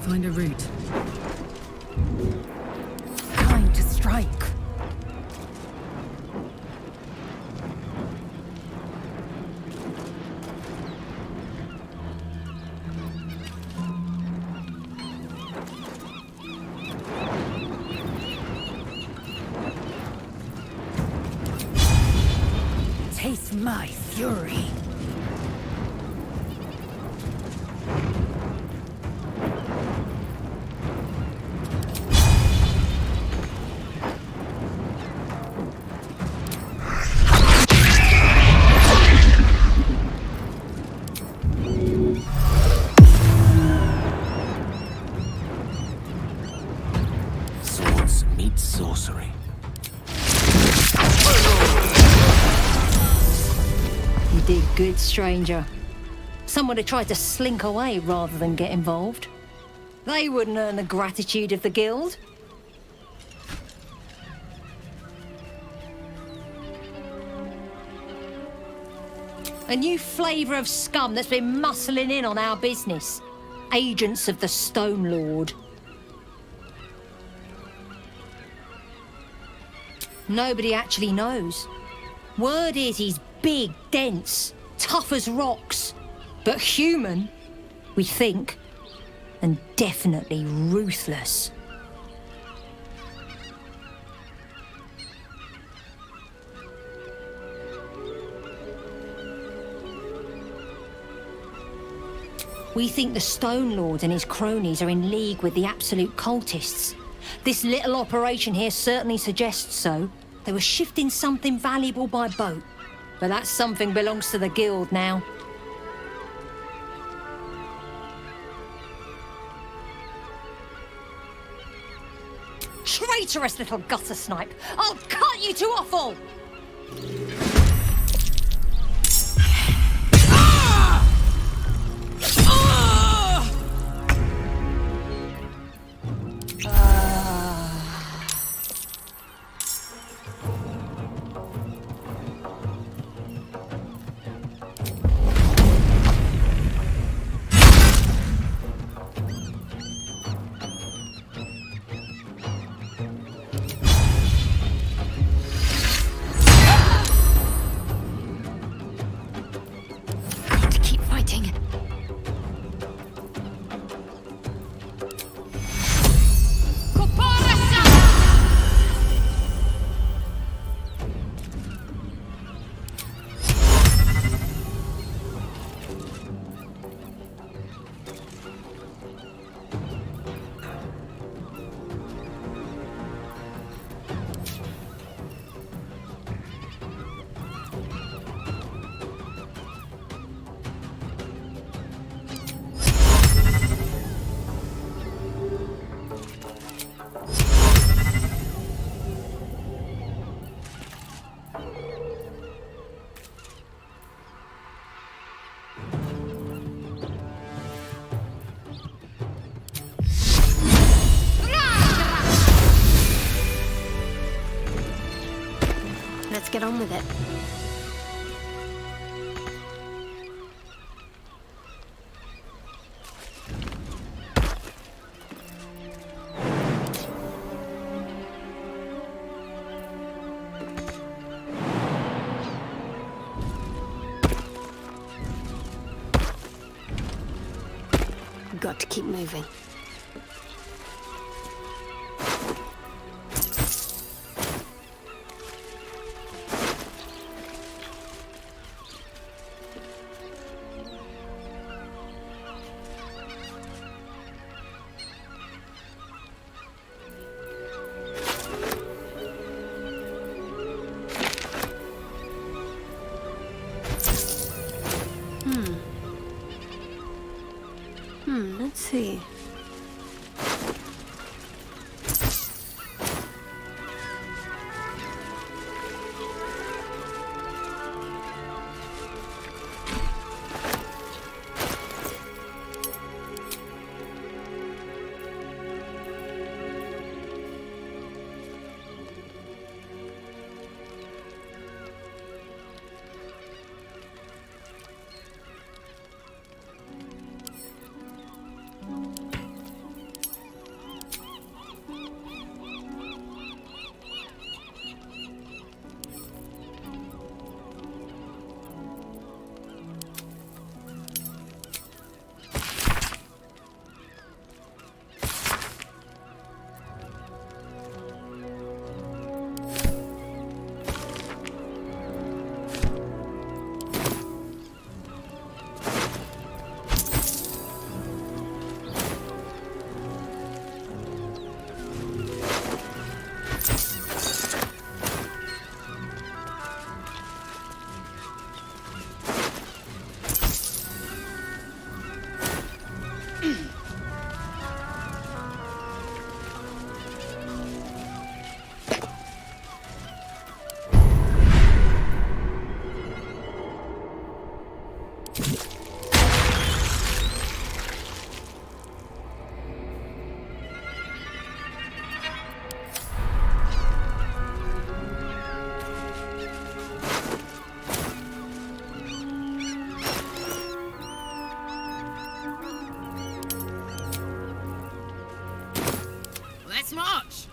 find a route. Time to strike. Taste my fury. Swords meet sorcery. You did good, stranger. Someone had tried to slink away rather than get involved. They wouldn't earn the gratitude of the guild. A new flavour of scum that's been muscling in on our business. Agents of the Stone Lord. Nobody actually knows. Word is he's big, dense, tough as rocks. But human, we think. And definitely ruthless. We think the Stone Lord and his cronies are in league with the absolute cultists. This little operation here certainly suggests so. They were shifting something valuable by boat. But that something belongs to the guild now. Traitorous little gutter snipe! I'll cut you to offal! To keep fighting. Let's get on with it. Got to keep moving. Let's see. Let's march!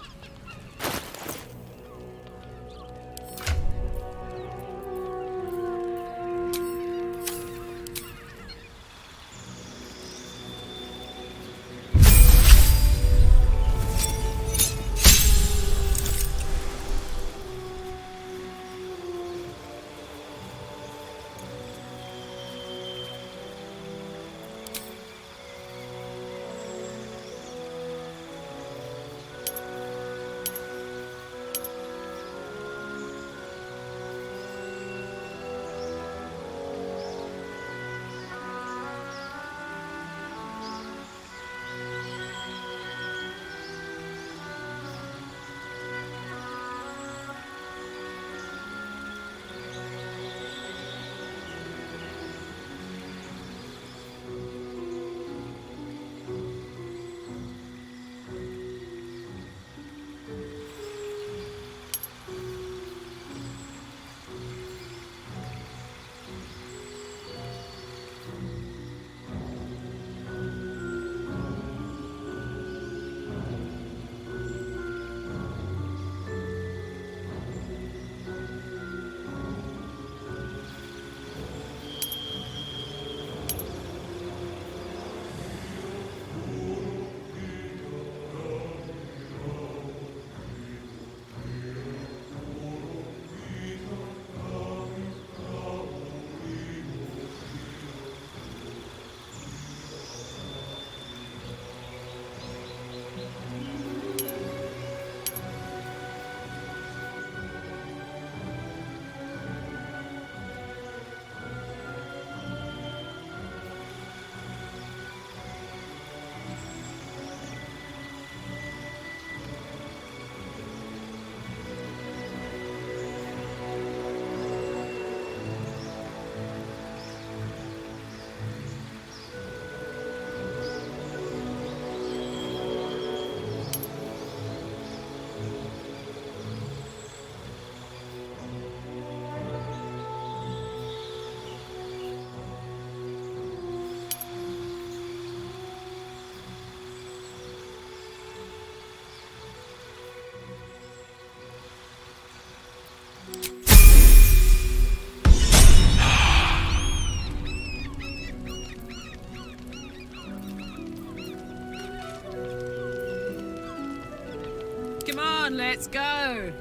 Come on, let's go!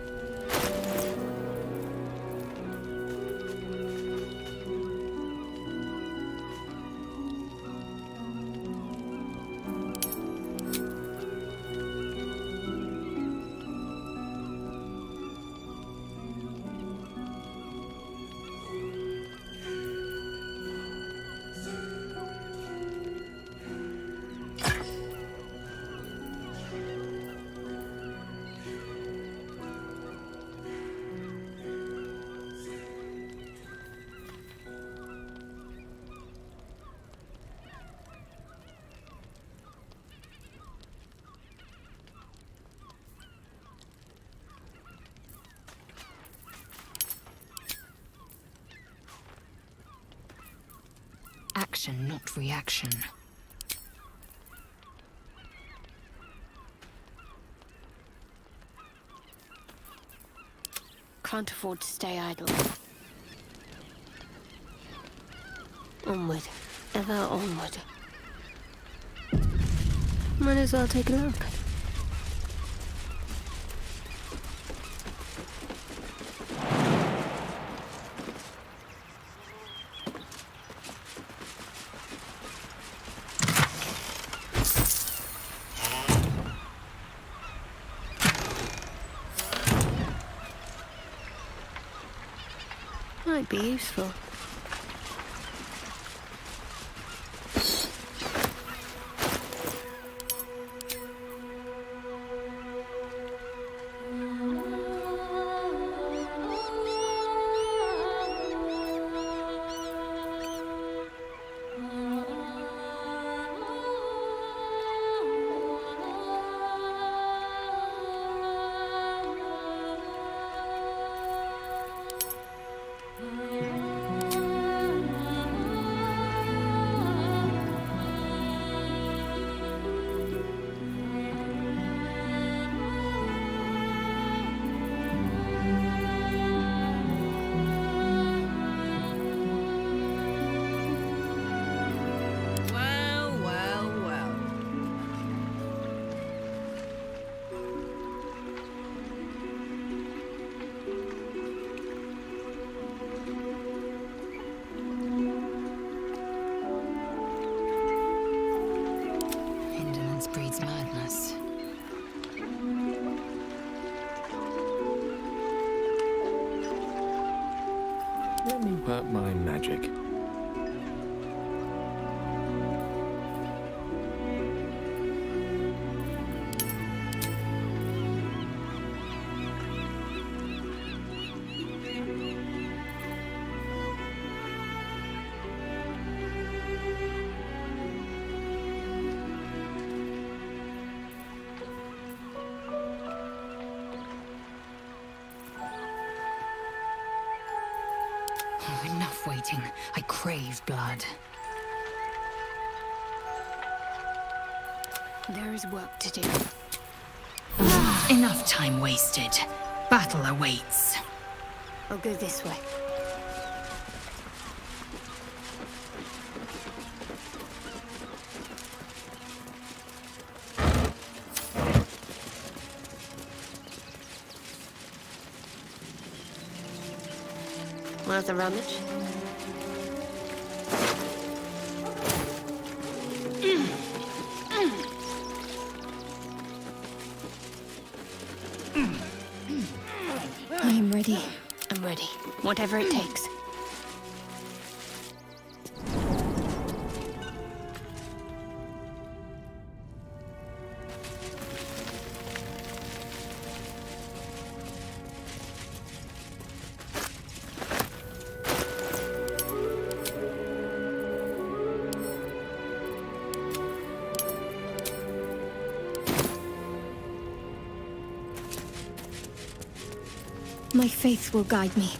Action, not reaction. Can't afford to stay idle. Onward. Ever onward. Might as well take a look. Might be useful. breeds madness. Let me work my magic. Enough waiting. I crave blood. There is work to do. Enough time wasted. Battle awaits. I'll go this way. Worth a rummage? I am ready. I'm ready. Whatever it takes. My faith will guide me.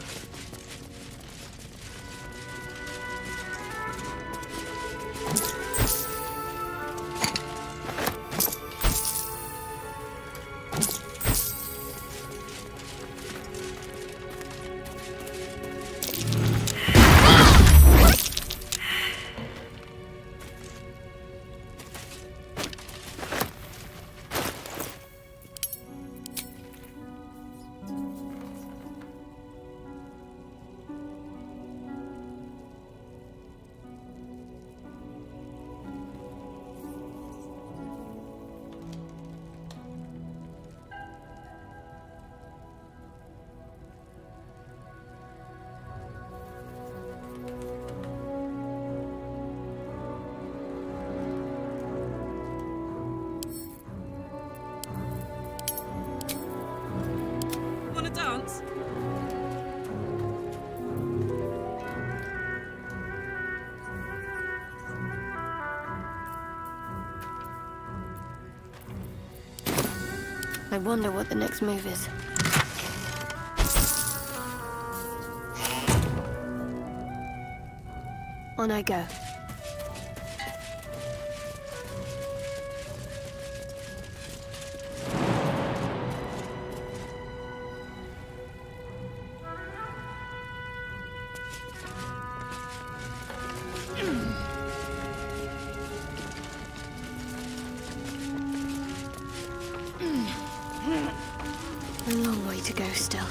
Wanna dance? I wonder what the next move is. On I go. A long way to go still.